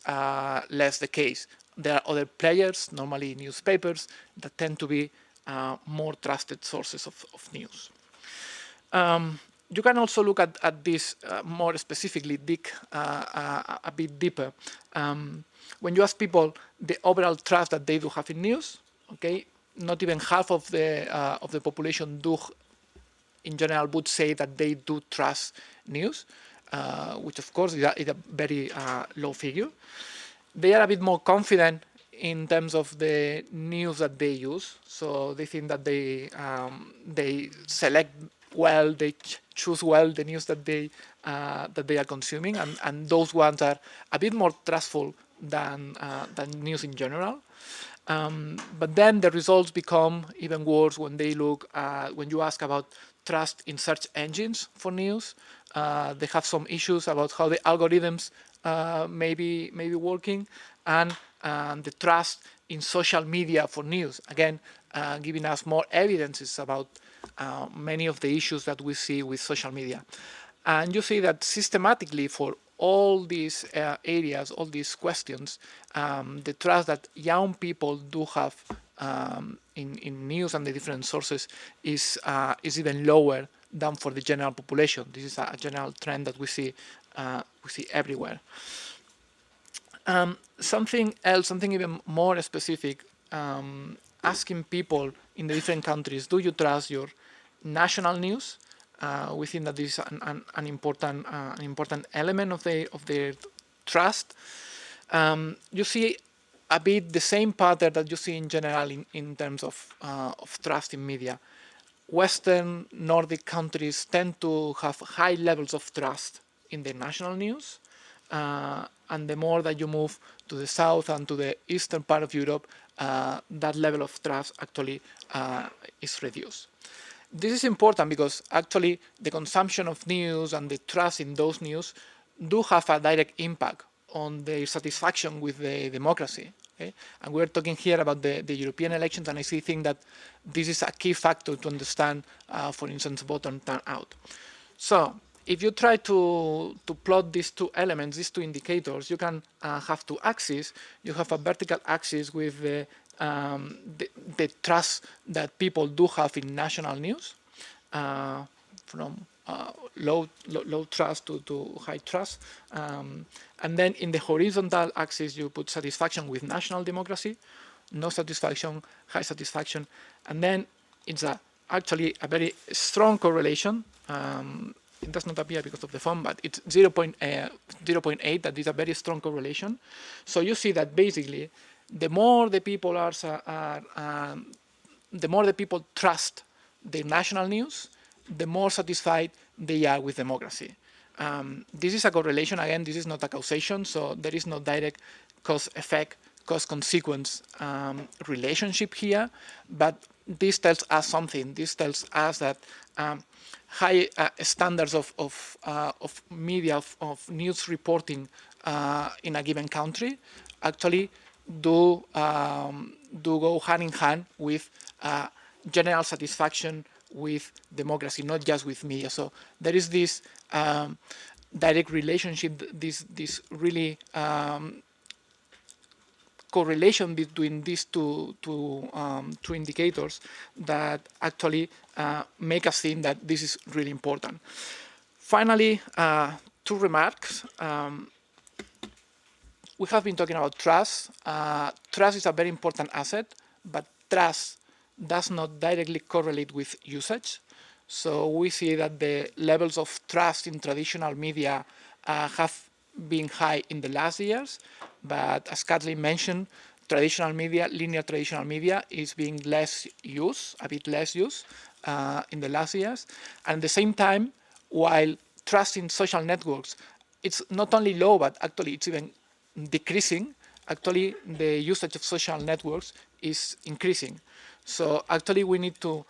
less the case. There are other players, normally newspapers, that tend to be more trusted sources of news. You can also look at this more specifically, dig a bit deeper. When you ask people the overall trust that they do have in news, okay, not even half of the population in general, would say that they do trust news, which of course is a very low figure. They are a bit more confident in terms of the news that they use, so they think that they select well, they choose well the news that they are consuming, and those ones are a bit more trustful than news in general. But then the results become even worse when they look when you ask about trust in search engines for news. They have some issues about how the algorithms may be working, and the trust in social media for news. Again, giving us more evidences about many of the issues that we see with social media. And you see that systematically for all these areas, all these questions, the trust that young people do have in news and the different sources is even lower than for the general population. This is a general trend that we see everywhere. Something else, something even more specific, asking people in the different countries, do you trust your national news? We think that this is an important element of their trust. You see a bit the same pattern that you see in general in terms of trust in media. Western Nordic countries tend to have high levels of trust in the national news. And the more that you move to the south and to the eastern part of Europe, that level of trust actually is reduced. This is important because actually the consumption of news and the trust in those news do have a direct impact on their satisfaction with the democracy. Okay? And we're talking here about the European elections, and I think that this is a key factor to understand, for instance, voter turnout. So if you try to plot these two elements, these two indicators, you can have two axes. You have a vertical axis with the trust that people do have in national news, from low trust to high trust. And then in the horizontal axis, you put satisfaction with national democracy, no satisfaction, high satisfaction. And then it's actually a very strong correlation. It does not appear because of the font, but it's 0.8. That is a very strong correlation. So you see that basically, the more the people the more the people trust the national news, the more satisfied they are with democracy. This is a correlation. Again, this is not a causation, so there is no direct cause-effect, cause-consequence relationship here. But this tells us something. This tells us that high standards of media, of news reporting in a given country actually do go hand in hand with general satisfaction with democracy, not just with media. So there is this direct relationship, this really correlation between these two indicators that actually make us think that this is really important. Finally, two remarks. We have been talking about trust. Trust is a very important asset, but trust does not directly correlate with usage. So we see that the levels of trust in traditional media have been high in the last years, but as Kathleen mentioned, traditional media, linear traditional media, is being less used, a bit less used in the last years. And at the same time, while trust in social networks, it's not only low, but actually it's even decreasing. Actually, the usage of social networks is increasing. So actually, we need to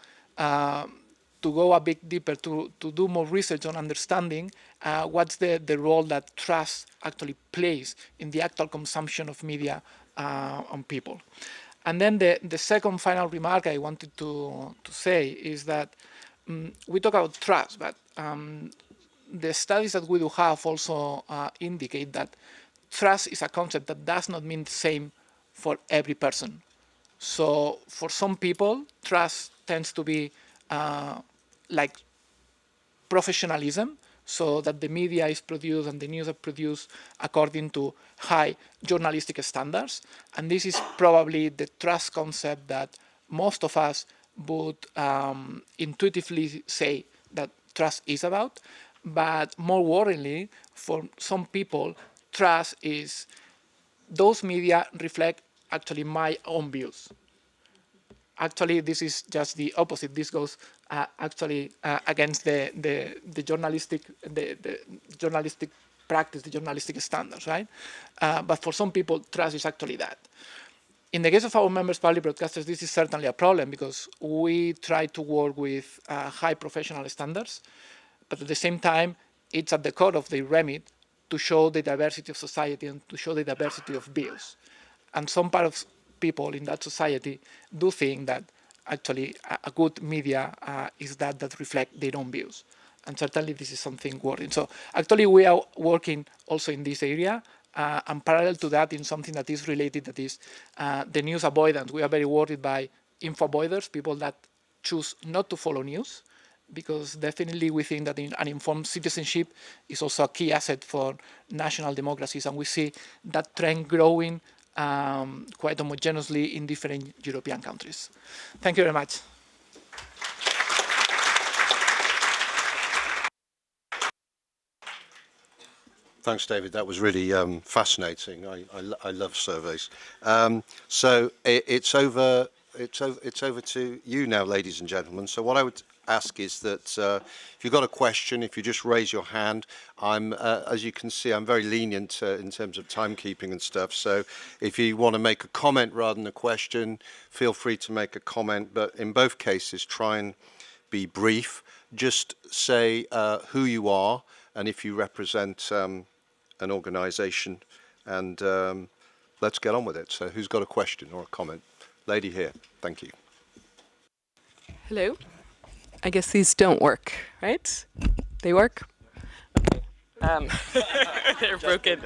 go a bit deeper, to do more research on understanding what's the role that trust actually plays in the actual consumption of media on people. And then the second final remark I wanted to say is that we talk about trust, but the studies that we do have also indicate that trust is a concept that does not mean the same for every person. So for some people, trust tends to be like professionalism, so that the media is produced and the news are produced according to high journalistic standards. And this is probably the trust concept that most of us would intuitively say that trust is about. But more worryingly, for some people, trust is those media reflect actually my own views. Actually, this is just the opposite. This goes actually against the journalistic practice, the journalistic standards, right? But for some people, trust is actually that. In the case of our members, public broadcasters, this is certainly a problem because we try to work with high professional standards, but at the same time, it's at the core of the remit to show the diversity of society and to show the diversity of views. And some part of people in that society do think that actually a good media is that reflect their own views. And certainly this is something worrying. So actually we are working also in this area and parallel to that in something that is related, that is the news avoidance. We are very worried by info avoiders, people that choose not to follow news, because definitely we think that an informed citizenship is also a key asset for national democracies. And we see that trend growing quite homogeneously in different European countries. Thank you very much. Thanks, David. That was really fascinating. I love surveys. So it's over to you now, ladies and gentlemen. So what I would ask is that if you've got a question, if you just raise your hand, as you can see, I'm very lenient in terms of timekeeping and stuff. So if you want to make a comment rather than a question, feel free to make a comment. But in both cases, try and be brief. Just say who you are and if you represent an organisation, and let's get on with it. So who's got a question or a comment? Lady here, thank you. Hello. I guess these don't work, right? They work? Okay. They're broken.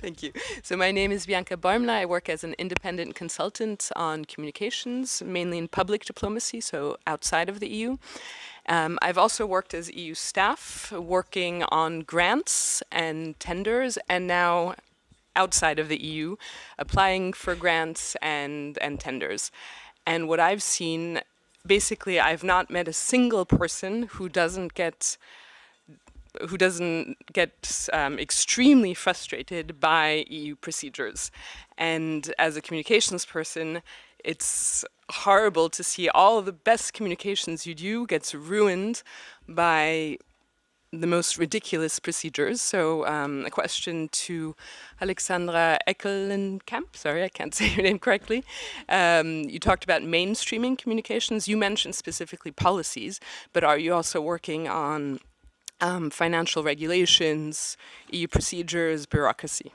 Thank you. So my name is Bianca Barmla. I work as an independent consultant on communications, mainly in public diplomacy, so outside of the EU. I've also worked as EU staff, working on grants and tenders, and now outside of the EU, applying for grants and tenders. And what I've seen, basically, I've not met a single person who doesn't get extremely frustrated by EU procedures. And as a communications person, it's horrible to see all the best communications you do gets ruined by the most ridiculous procedures. So a question to Alexandra Eckelenkamp, sorry, I can't say your name correctly. You talked about mainstreaming communications. You mentioned specifically policies, but are you also working on financial regulations, EU procedures, bureaucracy?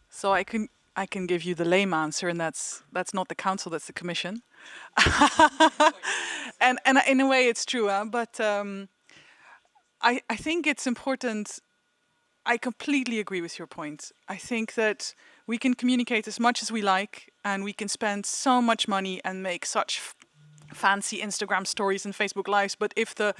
So I can give you the lame answer, and that's not the council, that's the commission. and in a way it's true, but I think it's important. I completely agree with your point. I think that we can communicate as much as we like, and we can spend so much money and make such fancy Instagram stories and Facebook lives, but if the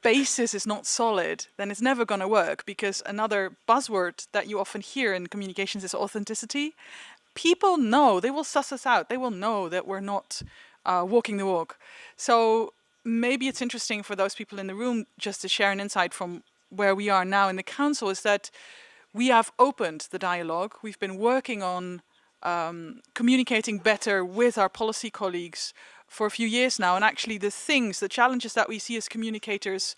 basis is not solid, then it's never going to work, because another buzzword that you often hear in communications is authenticity. People know, they will suss us out. They will know that we're not walking the walk. So maybe it's interesting for those people in the room just to share an insight from where we are now in the council, is that we have opened the dialogue. We've been working on communicating better with our policy colleagues for a few years now. And actually the challenges that we see as communicators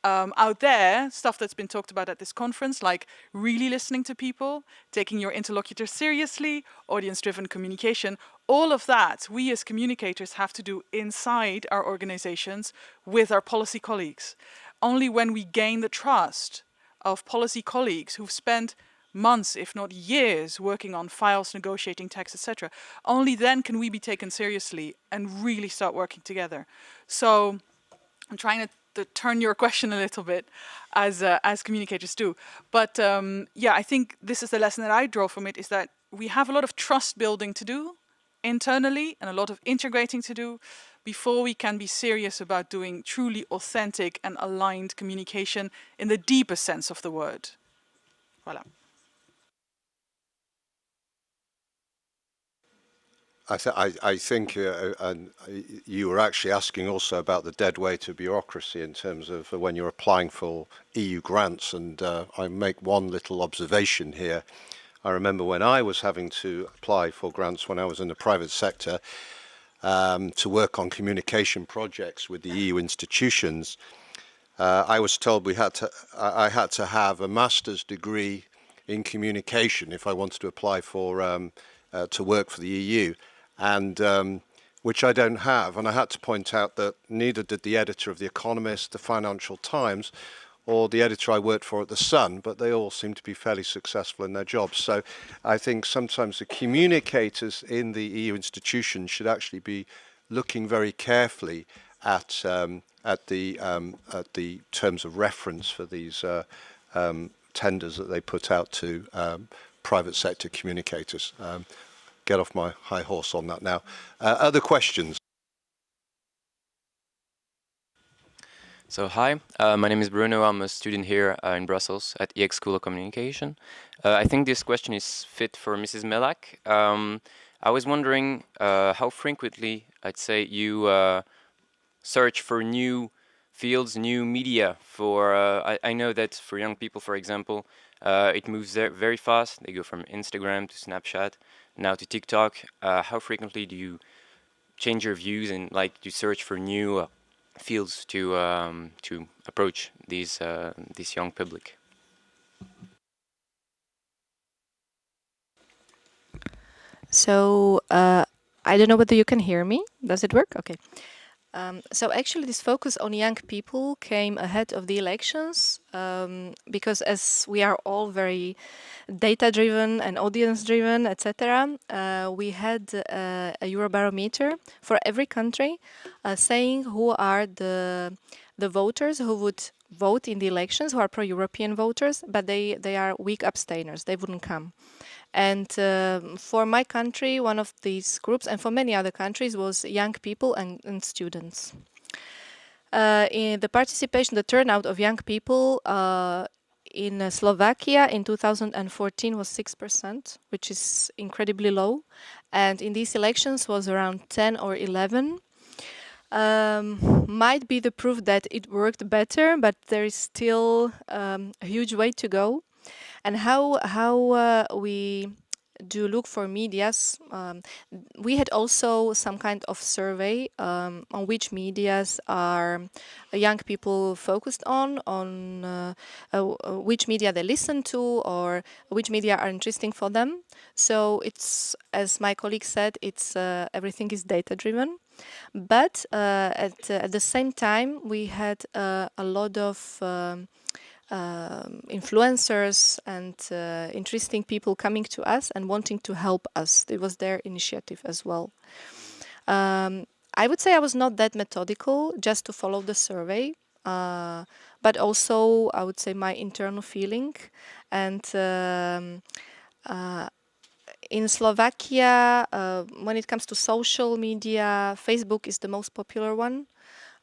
out there, stuff that's been talked about at this conference, like really listening to people, taking your interlocutor seriously, audience-driven communication, all of that we as communicators have to do inside our organizations with our policy colleagues. Only when we gain the trust of policy colleagues who've spent months, if not years, working on files, negotiating text, etc., only then can we be taken seriously and really start working together. So I'm trying to turn your question a little bit, as communicators do. But yeah, I think this is the lesson that I draw from it, is that we have a lot of trust building to do internally and a lot of integrating to do before we can be serious about doing truly authentic and aligned communication in the deepest sense of the word. Voilà. I think and you were actually asking also about the dead weight of bureaucracy in terms of when you're applying for EU grants, and I make one little observation here. I remember when I was having to apply for grants when I was in the private sector to work on communication projects with the EU institutions. I was told I had to have a master's degree in communication if I wanted to apply for to work for the EU. And which I don't have. And I had to point out that neither did the editor of The Economist, The Financial Times, or the editor I worked for at The Sun, but they all seem to be fairly successful in their jobs. So I think sometimes the communicators in the EU institutions should actually be looking very carefully at the terms of reference for these tenders that they put out to private sector communicators. Get off my high horse on that now. Other questions? So hi, my name is Bruno. I'm a student here in Brussels at EX School of Communication. I think this question is fit for Mrs. Melak. I was wondering how frequently, I'd say, you search for new fields, new media. For I know that for young people, for example, it moves very fast. They go from Instagram to Snapchat now to TikTok, how frequently do you change your views and like you search for new fields to approach these this young public? So I don't know whether you can hear me. Does it work? Okay. So actually, this focus on young people came ahead of the elections because as we are all very data-driven and audience-driven, etc., we had a Eurobarometer for every country saying who are the voters who would vote in the elections, who are pro-European voters, but they are weak abstainers. They wouldn't come. And for my country, one of these groups, and for many other countries, was young people and students. In the participation, the turnout of young people in Slovakia in 2014 was 6%, which is incredibly low. And in these elections was around 10 or 11. Might be the proof that it worked better, but there is still a huge way to go. And how we do look for medias. We had also some kind of survey on which medias are young people focused on which media they listen to or which media are interesting for them. So it's, as my colleague said, it's everything is data driven. But at the same time, we had a lot of influencers and interesting people coming to us and wanting to help us. It was their initiative as well. I would say I was not that methodical just to follow the survey, but also I would say my internal feeling. And in Slovakia, when it comes to social media, Facebook is the most popular one.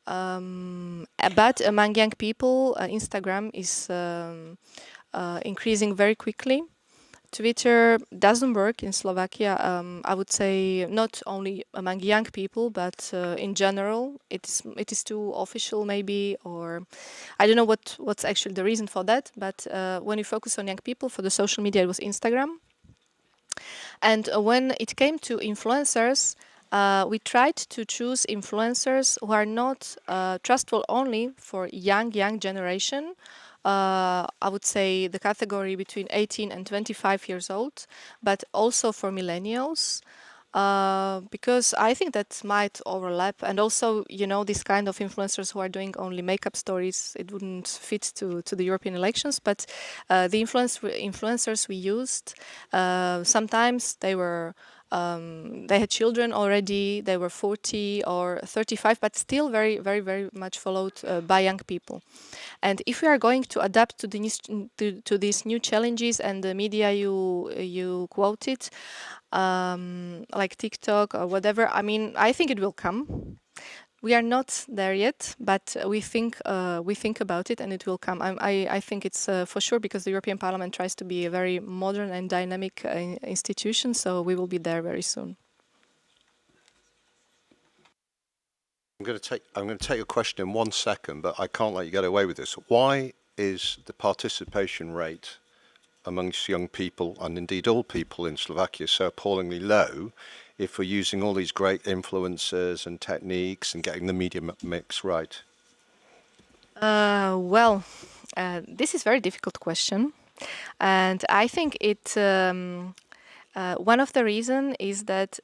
But among young people, Instagram is increasing very quickly. Twitter doesn't work in Slovakia. I would say not only among young people, but in general, it is too official maybe, or I don't know what's actually the reason for that. But when you focus on young people, for the social media, it was Instagram. And when it came to influencers, we tried to choose influencers who are not trustful only for young generation. I would say the category between 18 and 25 years old, but also for millennials. Because I think that might overlap, and also, you know, this kind of influencers who are doing only makeup stories, it wouldn't fit to the European elections. But the influencers we used, sometimes they were they had children already. They were 40 or 35, but still very, very, very much followed by young people. And if we are going to adapt to these new challenges and the media you quoted, like TikTok or whatever, I mean, I think it will come. We are not there yet, but we think about it, and it will come. I think it's for sure, because the European Parliament tries to be a very modern and dynamic institution, so we will be there very soon. I'm going to take your question in 1 second, but I can't let you get away with this. Why is the participation rate amongst young people, and indeed all people in Slovakia, so appallingly low if we're using all these great influencers and techniques and getting the media mix right? Well, this is a very difficult question. And I think one of the reasons is that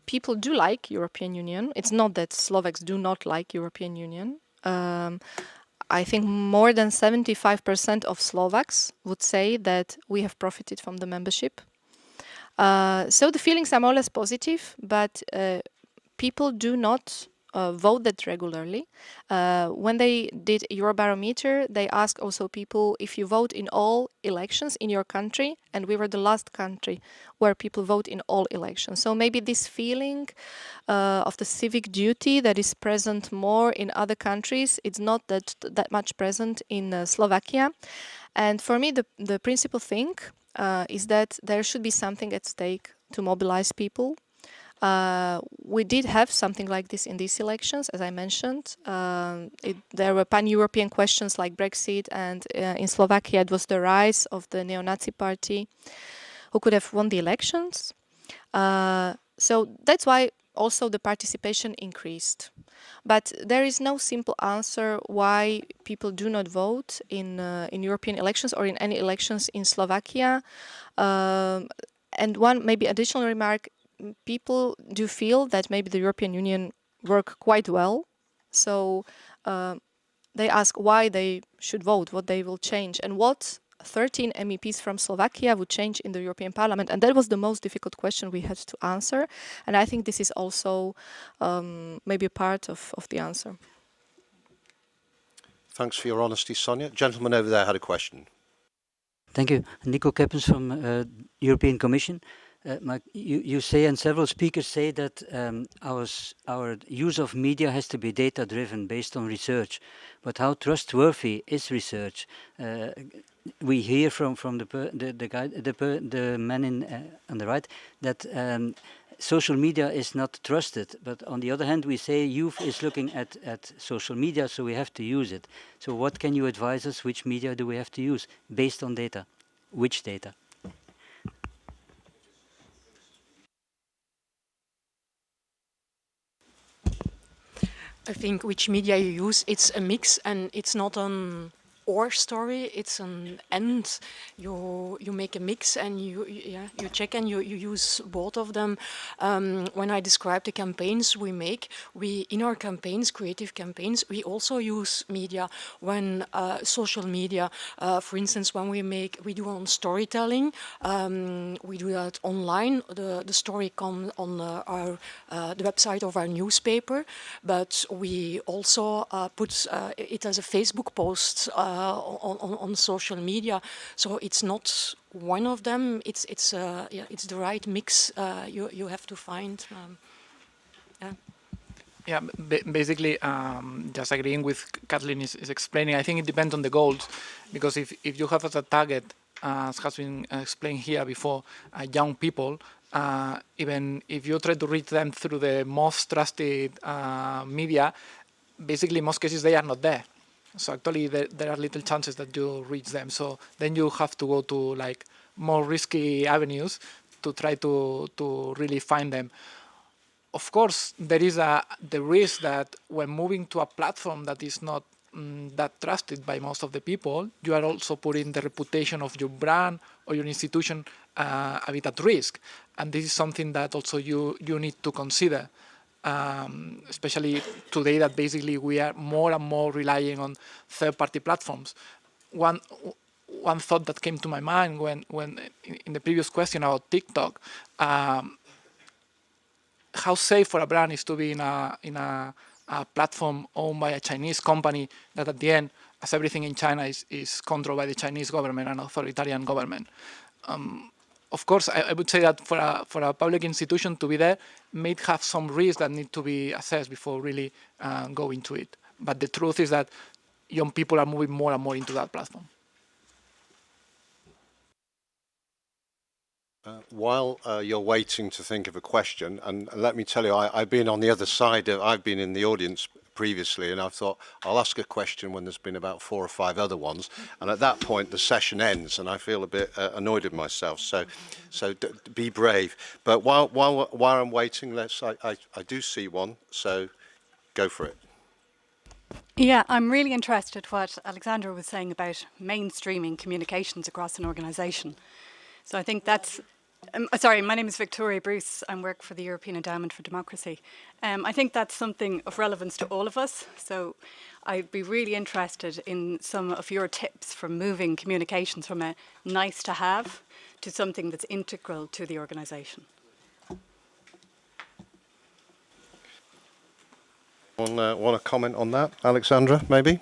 people do like European Union. It's not that Slovaks do not like European Union. I think more than 75% of Slovaks would say that we have profited from the membership. So the feelings are more or less positive, but people do not vote that regularly. When they did Eurobarometer, they asked also people if you vote in all elections in your country, and we were the last country where people vote in all elections. So maybe this feeling of the civic duty that is present more in other countries, it's not that much present in Slovakia. And for me, the principal thing is that there should be something at stake to mobilize people. We did have something like this in these elections, as I mentioned. There were pan-European questions like Brexit, and in Slovakia it was the rise of the neo-Nazi party, who could have won the elections. So that's why also the participation increased. But there is no simple answer why people do not vote in European elections or in any elections in Slovakia. And one maybe additional remark, people do feel that maybe the European Union work quite well. So they ask why they should vote, what they will change, and what 13 MEPs from Slovakia would change in the European Parliament. And that was the most difficult question we had to answer. And I think this is also maybe a part of the answer. Thanks for your honesty, Sonia. Gentleman over there had a question. Thank you. Nico Keppens from European Commission. You say, and several speakers say that our use of media has to be data-driven, based on research. But how trustworthy is research? We hear from the man on the right that social media is not trusted. But on the other hand, we say youth is looking at social media, so we have to use it. So what can you advise us? Which media do we have to use based on data? Which data? I think which media you use, it's a mix, and it's not an or story, it's an and. You make a mix, and you check, and you use both of them. When I describe the campaigns we make, in our campaigns, creative campaigns, we also use media. When social media, for instance, when we do on storytelling, we do that online. The story comes on the website of our newspaper, but we also put it as a Facebook post on social media. So it's not one of them. It's the right mix you have to find. Yeah, basically, just agreeing with Kathleen is explaining, I think it depends on the goals, because if you have as a target, as has been explained here before, young people, even if you try to reach them through the most trusted media, basically in most cases they are not there. So actually there are little chances that you reach them. So then you have to go to like more risky avenues to try to really find them. Of course, there is the risk that when moving to a platform that is not that trusted by most of the people, you are also putting the reputation of your brand or your institution a bit at risk. And this is something that also you need to consider. Especially today that basically we are more and more relying on third-party platforms. One thought that came to my mind when in the previous question about TikTok, how safe for a brand is to be in a platform owned by a Chinese company that at the end, as everything in China is controlled by the Chinese government and authoritarian government. Of course, I would say that for a public institution to be there may have some risks that need to be assessed before really going to it. But the truth is that young people are moving more and more into that platform. While you're waiting to think of a question, and let me tell you, I've been on the other side. I've been in the audience previously, and I thought I'll ask a question when there's been about 4 or 5 other ones, and at that point the session ends, and I feel a bit annoyed with myself. So be brave. But while I'm waiting, I do see one. So go for it. Yeah, I'm really interested what Alexandra was saying about mainstreaming communications across an organisation. So I think that's, sorry, my name is Victoria Bruce. I work for the European Endowment for Democracy. I think that's something of relevance to all of us. So I'd be really interested in some of your tips for moving communications from a nice to have to something that's integral to the organisation. Want to comment on that, Alexandra, maybe?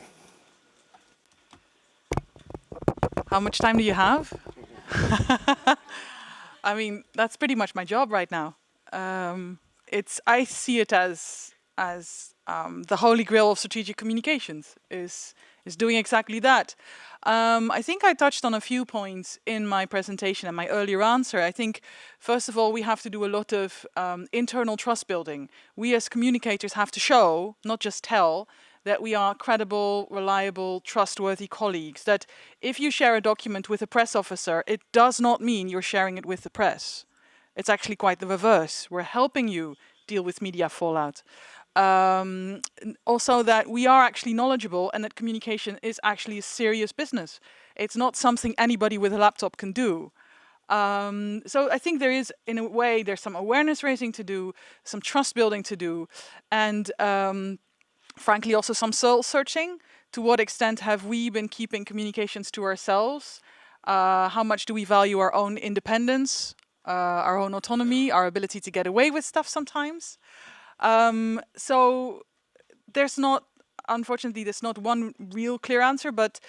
How much time do you have? I mean, that's pretty much my job right now. I see it as the holy grail of strategic communications is doing exactly that. I think I touched on a few points in my presentation and my earlier answer. I think, first of all, we have to do a lot of internal trust building. We as communicators have to show, not just tell, that we are credible, reliable, trustworthy colleagues. That if you share a document with a press officer, it does not mean you're sharing it with the press. It's actually quite the reverse. We're helping you deal with media fallout. Also that we are actually knowledgeable and that communication is actually a serious business. It's not something anybody with a laptop can do. So I think there is, in a way, there's some awareness raising to do, some trust building to do, and frankly also some soul searching. To what extent have we been keeping communications to ourselves? How much do we value our own independence, our own autonomy, our ability to get away with stuff sometimes? So there's not, unfortunately, there's not one real clear answer, but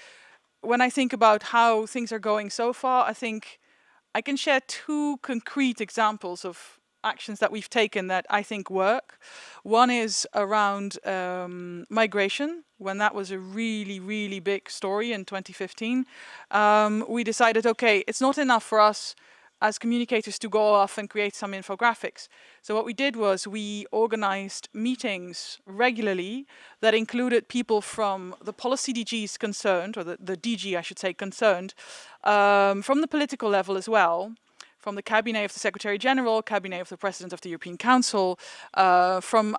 when I think about how things are going so far, I think I can share two concrete examples of actions that we've taken that I think work. One is around migration. When that was a really, really big story in 2015, we decided, okay, it's not enough for us as communicators to go off and create some infographics. So what we did was we organized meetings regularly that included people from the policy DGs concerned, or the DG I should say concerned, from the political level as well, from the cabinet of the Secretary General, cabinet of the President of the European Council, from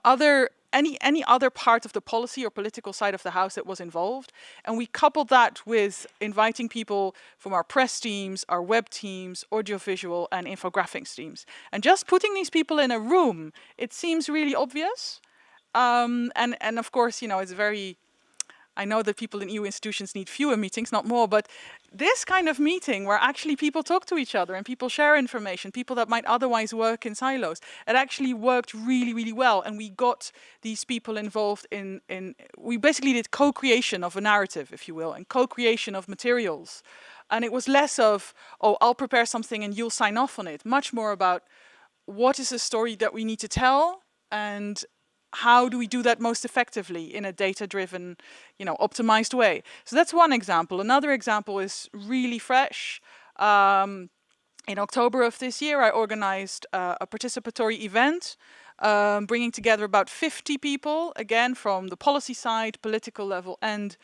any other part of the policy or political side of the house that was involved. And we coupled that with inviting people from our press teams, our web teams, audiovisual and infographics teams. And just putting these people in a room, it seems really obvious. And of course, you know, it's very, I know that people in EU institutions need fewer meetings, not more, but this kind of meeting where actually people talk to each other and people share information, people that might otherwise work in silos, it actually worked really, really well. And we got these people involved in we basically did co-creation of a narrative, if you will, and co-creation of materials. And it was less of, oh, I'll prepare something and you'll sign off on it, much more about what is the story that we need to tell and how do we do that most effectively in a data-driven, you know, optimized way? So that's one example. Another example is really fresh. In October of this year, I organized a participatory event, bringing together about 50 people, again, from the policy side, political level, and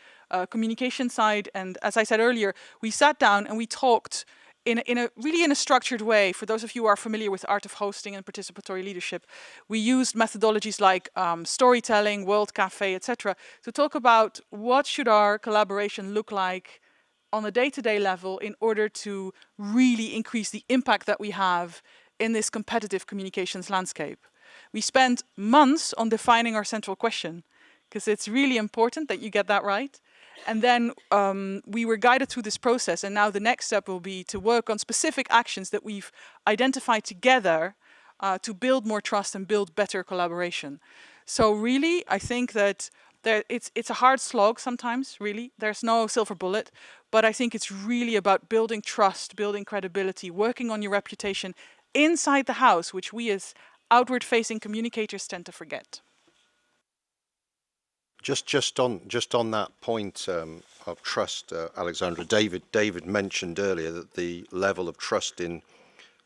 communication side. And as I said earlier, we sat down and we talked in a really structured way. For those of you who are familiar with art of hosting and participatory leadership, we used methodologies like storytelling, World Cafe, etc., to talk about what should our collaboration look like on a day-to-day level in order to really increase the impact that we have in this competitive communications landscape. We spent months on defining our central question, because it's really important that you get that right. And then we were guided through this process, and now the next step will be to work on specific actions that we've identified together to build more trust and build better collaboration. So really, I think that it's a hard slog sometimes, really. There's no silver bullet, but I think it's really about building trust, building credibility, working on your reputation inside the house, which we as outward-facing communicators tend to forget. Just on that point of trust, Alexandra, David mentioned earlier that the level of trust in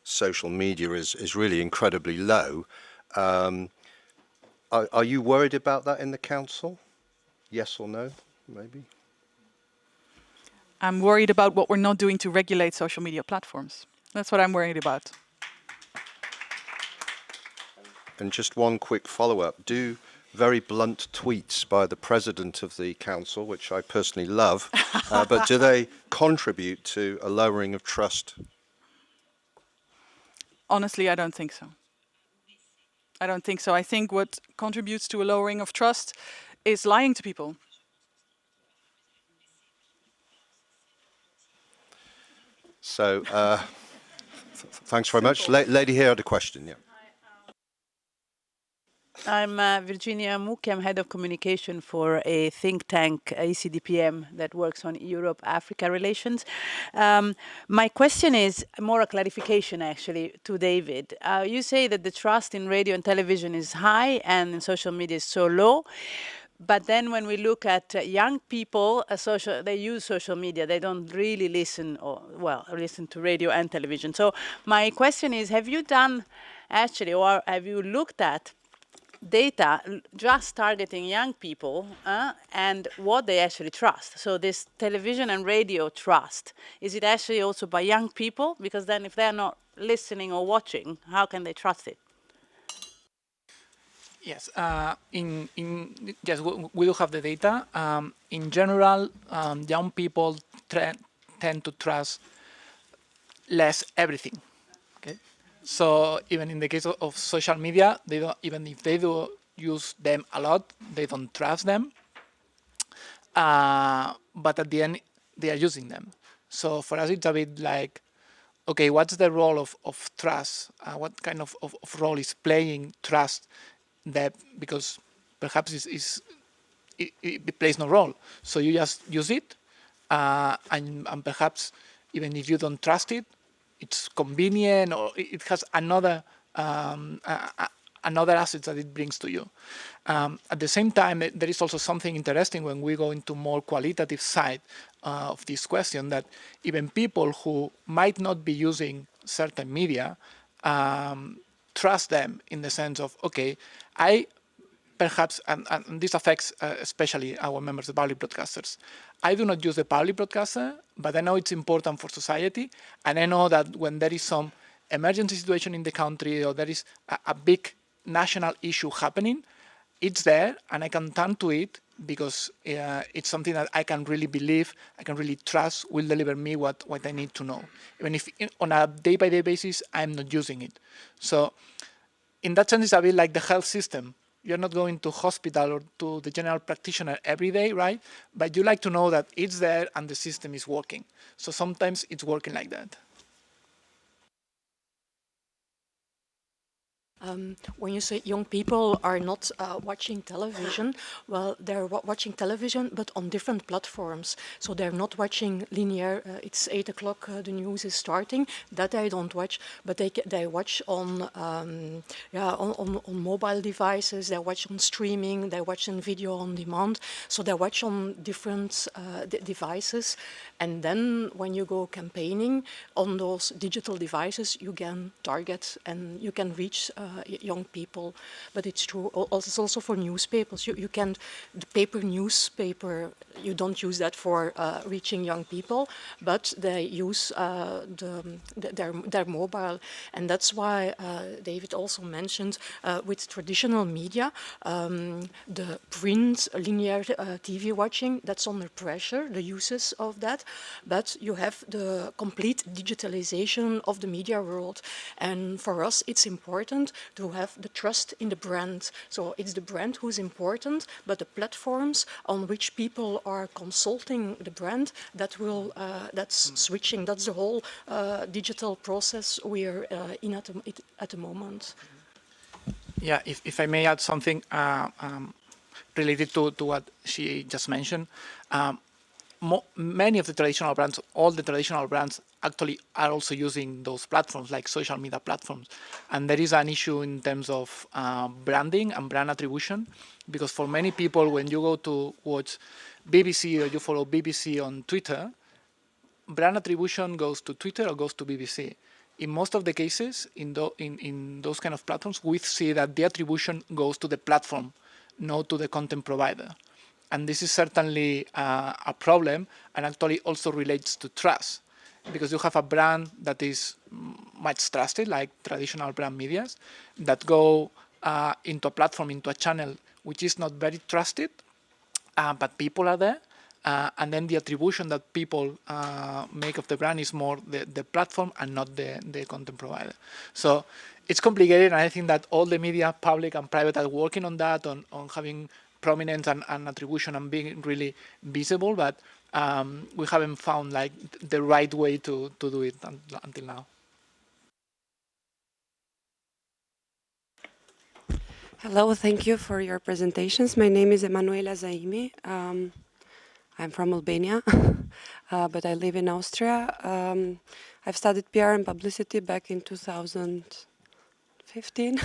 social media is really incredibly low. Are you worried about that in the council? Yes or no, maybe? I'm worried about what we're not doing to regulate social media platforms. That's what I'm worried about. And just one quick follow-up. Do very blunt tweets by the president of the council, which I personally love, but do they contribute to a lowering of trust? Honestly, I don't think so. I don't think so. I think what contributes to a lowering of trust is lying to people. So, thanks very much. Lady here had a question, yeah. I'm Virginia Mucchi. I'm head of communication for a think tank, ECDPM, that works on Europe-Africa relations. My question is more a clarification, actually, to David. You say that the trust in radio and television is high and in social media is so low. But then when we look at young people, they use social media. They don't really listen, listen to radio and television. So my question is, have you done, actually, or have you looked at data just targeting young people and what they actually trust. So this television and radio trust, is it actually also by young people? Because then if they're not listening or watching, how can they trust it? Yes, yes, we do have the data. In general, young people tend to trust less everything. Okay, so even in the case of social media, they don't, even if they do use them a lot, they don't trust them. But at the end, they are using them. So for us, it's a bit like, okay, what's the role of trust? What kind of role is playing trust? That because perhaps it plays no role. So you just use it, and perhaps even if you don't trust it, it's convenient or it has another another asset that it brings to you. At the same time, there is also something interesting when we go into more qualitative side of this question, that even people who might not be using certain media trust them in the sense of, okay, I perhaps, and this affects especially our members, the public broadcasters. I do not use the public broadcaster, but I know it's important for society, and I know that when there is some emergency situation in the country or there is a big national issue happening, it's there, and I can turn to it because it's something that I can really believe, I can really trust will deliver me what I need to know. Even if on a day-by-day basis, I'm not using it. So in that sense, it's a bit like the health system. You're not going to hospital or to the general practitioner every day, right? But you like to know that it's there and the system is working. So sometimes it's working like that. When you say young people are not watching television, well, they're watching television, but on different platforms. So they're not watching linear. It's 8 o'clock. The news is starting. That I don't watch, but they watch on on mobile devices. They watch on streaming. They watch on video on demand. So they watch on different devices. And then when you go campaigning on those digital devices, you can target and you can reach young people. But it's true, it's also for newspapers. You can, the paper newspaper, you don't use that for reaching young people, but they use their mobile. And that's why David also mentioned with traditional media, the print, linear TV watching, that's under pressure, the uses of that. But you have the complete digitalization of the media world. And for us, it's important to have the trust in the brand. So it's the brand who's important, but the platforms on which people are consulting the brand, that will, that's switching. That's the whole digital process we're in at the moment. Yeah, if I may add something related to what she just mentioned. Many of the traditional brands, all the traditional brands actually are also using those platforms like social media platforms. And there is an issue in terms of branding and brand attribution, because for many people, when you go to watch BBC or you follow BBC on Twitter, brand attribution goes to Twitter or goes to BBC. In most of the cases, in those kind of platforms, we see that the attribution goes to the platform, not to the content provider. And this is certainly a problem, and actually also relates to trust, because you have a brand that is much trusted, like traditional brand medias, that go into a platform, into a channel, which is not very trusted, but people are there. And then the attribution that people make of the brand is more the platform and not the content provider. So it's complicated, and I think that all the media, public and private, are working on that, on having prominence and attribution and being really visible, but we haven't found like the right way to do it until now. Hello, thank you for your presentations. My name is Emanuela Zaimi. I'm from Albania, but I live in Austria. I've studied PR and publicity back in 2015,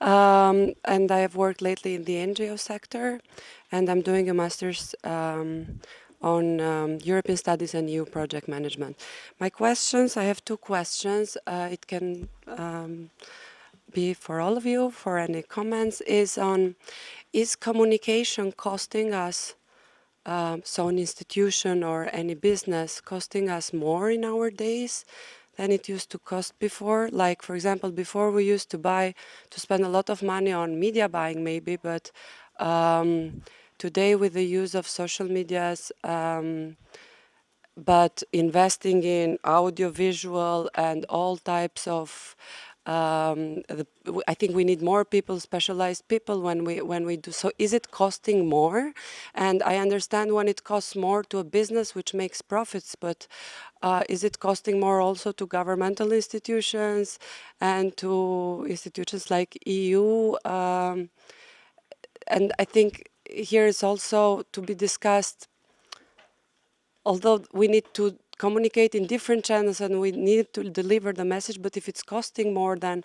and I have worked lately in the NGO sector, and I'm doing a master's on European Studies and EU project management. My questions, I have two questions. It can be for all of you for any comments is on, is communication costing us, so an institution or any business costing us more in our days than it used to cost before? Like, for example, before we used to spend a lot of money on media buying maybe, but today with the use of social medias, but investing in audiovisual and all types of, I think we need more people, specialized people when we do. So is it costing more? And I understand when it costs more to a business which makes profits, but is it costing more also to governmental institutions and to institutions like EU? And I think here is also to be discussed, although we need to communicate in different channels and we need to deliver the message, but if it's costing more, then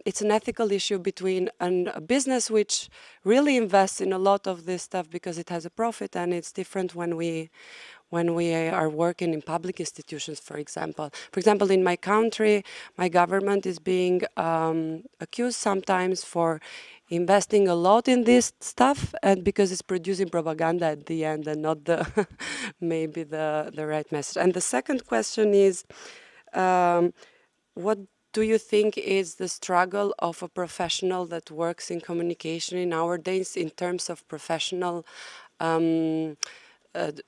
it's an ethical issue between a business which really invests in a lot of this stuff because it has a profit, and it's different when we are working in public institutions, for example. For example, in my country, my government is being accused sometimes for investing a lot in this stuff, and because it's producing propaganda at the end and not the maybe the right message. And the second question is, what do you think is the struggle of a professional that works in communication in our days in terms of professional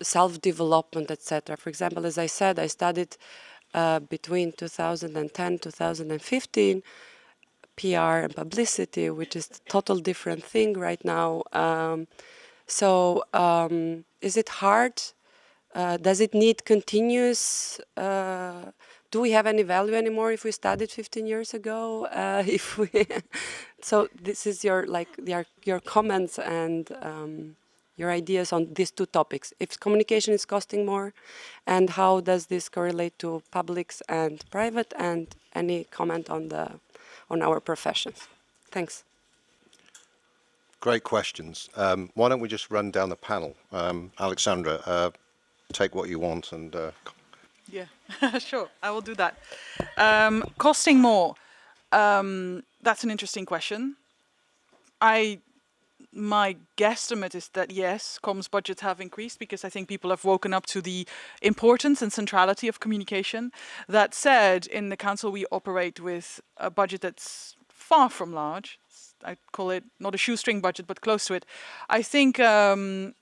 self-development, etc.? For example, as I said, I studied between 2010 2015 PR and publicity, which is a total different thing right now. So is it hard? Does it need continuous? Do we have any value anymore if we studied 15 years ago? If we so this is your your comments and your ideas on these two topics. If communication is costing more, and how does this correlate to publics and private? And any comment on our professions? Thanks. Great questions. Why don't we just run down the panel? Alexandra, take what you want and... Yeah, sure, I will do that. Costing more, that's an interesting question. My guesstimate is that yes, comms budgets have increased because I think people have woken up to the importance and centrality of communication. That said, in the council we operate with a budget that's far from large. I call it not a shoestring budget, but close to it. I think the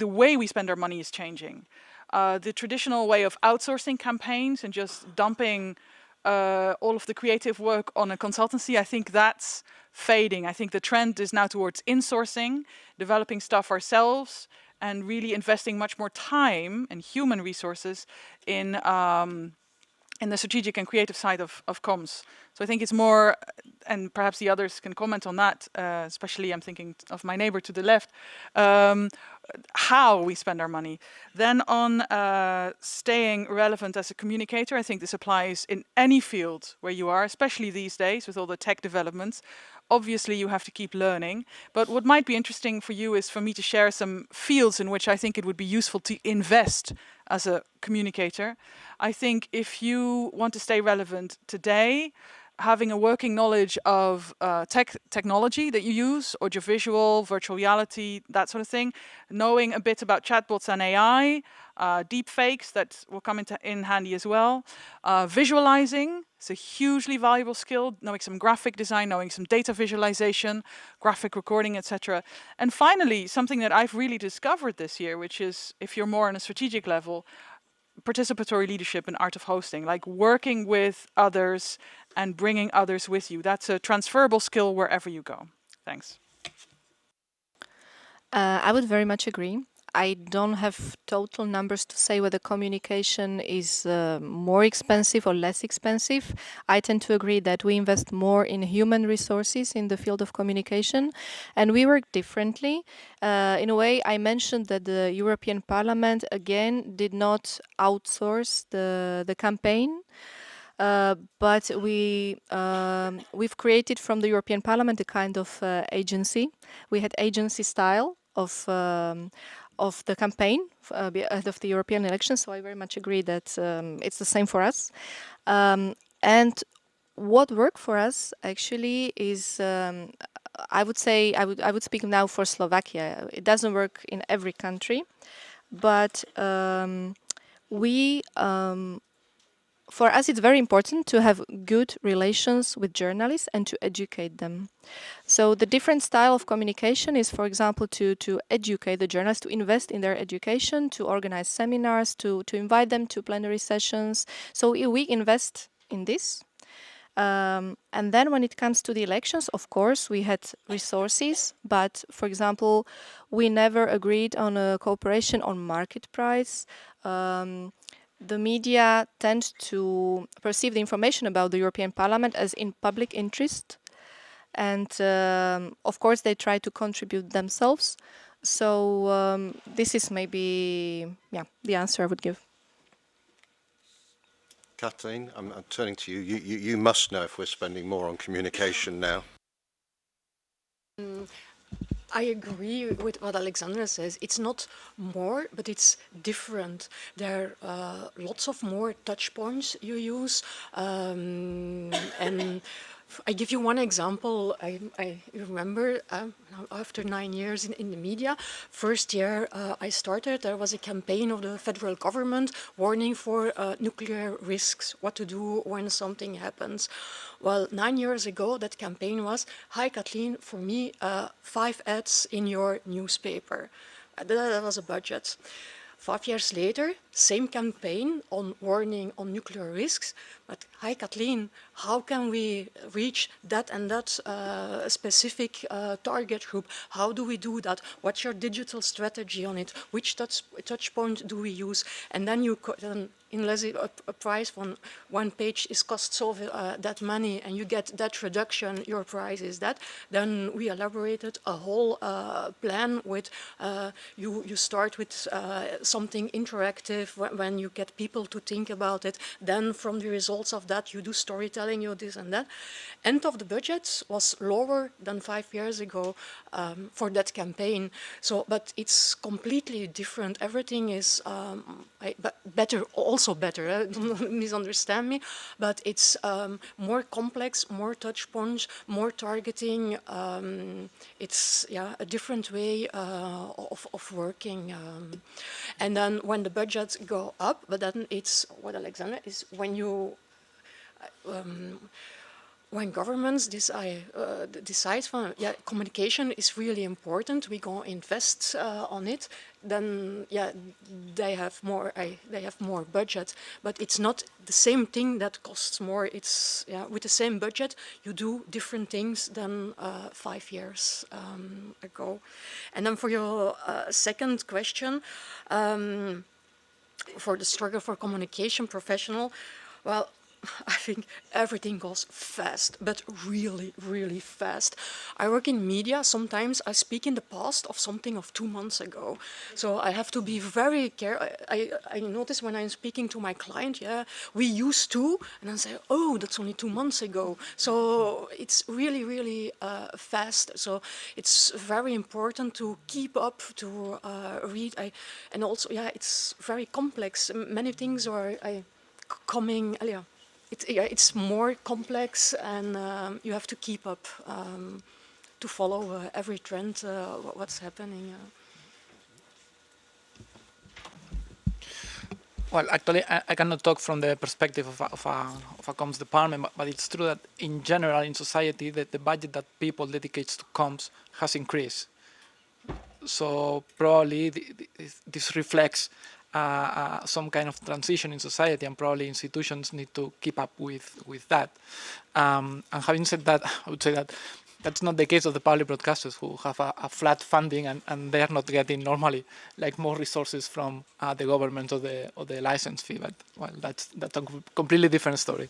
way we spend our money is changing. The traditional way of outsourcing campaigns and just dumping all of the creative work on a consultancy, I think that's fading. I think the trend is now towards insourcing, developing stuff ourselves, and really investing much more time and human resources in the strategic and creative side of comms. So I think it's more, and perhaps the others can comment on that, especially I'm thinking of my neighbor to the left, how we spend our money. Then on staying relevant as a communicator, I think this applies in any field where you are, especially these days with all the tech developments. Obviously, you have to keep learning. But what might be interesting for you is for me to share some fields in which I think it would be useful to invest as a communicator. I think if you want to stay relevant today, having a working knowledge of technology that you use, audiovisual, virtual reality, that sort of thing, knowing a bit about chatbots and AI, deep fakes, that will come in handy as well. Visualizing is a hugely valuable skill, knowing some graphic design, knowing some data visualization, graphic recording, etc. And finally, something that I've really discovered this year, which is, if you're more on a strategic level, participatory leadership and art of hosting, like working with others and bringing others with you. That's a transferable skill wherever you go. Thanks. I would very much agree. I don't have total numbers to say whether communication is more expensive or less expensive. I tend to agree that we invest more in human resources in the field of communication, and we work differently. In a way, I mentioned that the European Parliament, again, did not outsource the campaign. But we've created from the European Parliament a kind of agency. We had agency style of the campaign ahead of the European elections. So I very much agree that it's the same for us. And what worked for us actually is, I would say, I would speak now for Slovakia. It doesn't work in every country, but we for us, it's very important to have good relations with journalists and to educate them. So the different style of communication is, for example, to educate the journalists, to invest in their education, to organize seminars, to invite them to plenary sessions. So we invest in this. And then when it comes to the elections, of course, we had resources, but for example, we never agreed on a cooperation on market price. The media tend to perceive the information about the European Parliament as in public interest. And of course, they try to contribute themselves. So this is maybe, the answer I would give. Kathleen, I'm turning to you. You must know if we're spending more on communication now. I agree with what Alexandra says. It's not more, but it's different. There are lots of more touch points you use. And I give you one example. I remember after 9 years in the media, first year I started, there was a campaign of the federal government warning for nuclear risks, what to do when something happens. Well, 9 years ago, that campaign was, "Hi, Kathleen, for me, 5 ads in your newspaper." That was a budget. 5 years later, same campaign on warning on nuclear risks, but "Hi, Kathleen, how can we reach that and that specific target group? How do we do that? What's your digital strategy on it? Which touch point do we use?" And then you unless a price on one page is cost so that money and you get that reduction, your price is that, then we elaborated a whole plan with, you start with something interactive when you get people to think about it, then from the results of that you do storytelling, you this and that. End of the budget was lower than 5 years ago for that campaign. So, but it's completely different. Everything is better, also better, don't misunderstand me, but it's more complex, more touch points, more targeting. It's a different way of working. And then when the budgets go up, but then it's what Alexander is when you when governments decide communication is really important, we go invest on it, then they have more budget, but it's not the same thing that costs more. It's with the same budget you do different things than 5 years ago. And then for your second question, for the struggle for communication professional, well, I think everything goes fast, but really, really fast. I work in media. Sometimes I speak in the past of something of 2 months ago. So I have to be very careful. I notice when I'm speaking to my client, we used to, and I say, oh, that's only 2 months ago. So it's really, really fast. So it's very important to keep up, to read. And also, it's very complex. Many things are coming, it's more complex, and you have to keep up to follow every trend, what's happening. Well, actually, I cannot talk from the perspective of a comms department, but it's true that in general in society that the budget that people dedicate to comms has increased. So probably this reflects some kind of transition in society, and probably institutions need to keep up with that. And having said that, I would say that that's not the case of the public broadcasters, who have a flat funding, and they are not getting normally like more resources from the government or the license fee. But well, that's a completely different story.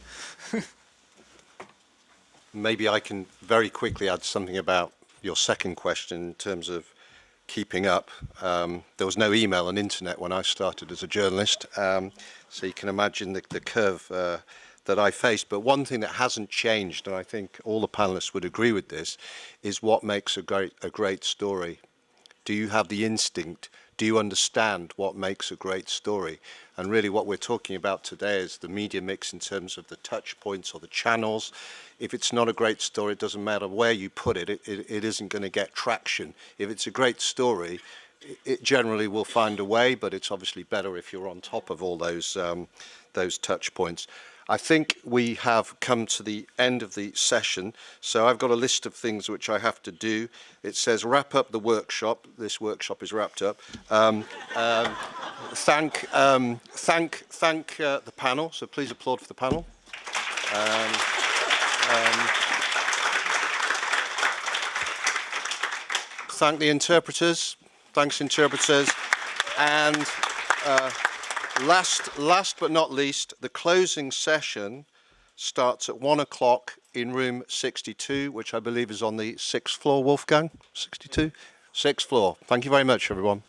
Maybe I can very quickly add something about your second question in terms of keeping up. There was no email and internet when I started as a journalist, so you can imagine the curve that I faced. But one thing that hasn't changed, and I think all the panelists would agree with this, is what makes a great story. Do you have the instinct? Do you understand what makes a great story? And really what we're talking about today is the media mix in terms of the touch points or the channels. If it's not a great story, it doesn't matter where you put it, it isn't going to get traction. If it's a great story, it generally will find a way, but it's obviously better if you're on top of all those touch points. I think we have come to the end of the session, so I've got a list of things which I have to do. It says wrap up the workshop. This workshop is wrapped up. Thank the panel. So please applaud for the panel. Thank the interpreters. Thanks, interpreters. And last but not least, the closing session starts at 1 o'clock in room 62, which I believe is on the 6th floor, Wolfgang? 62? 6th floor. Thank you very much, everyone.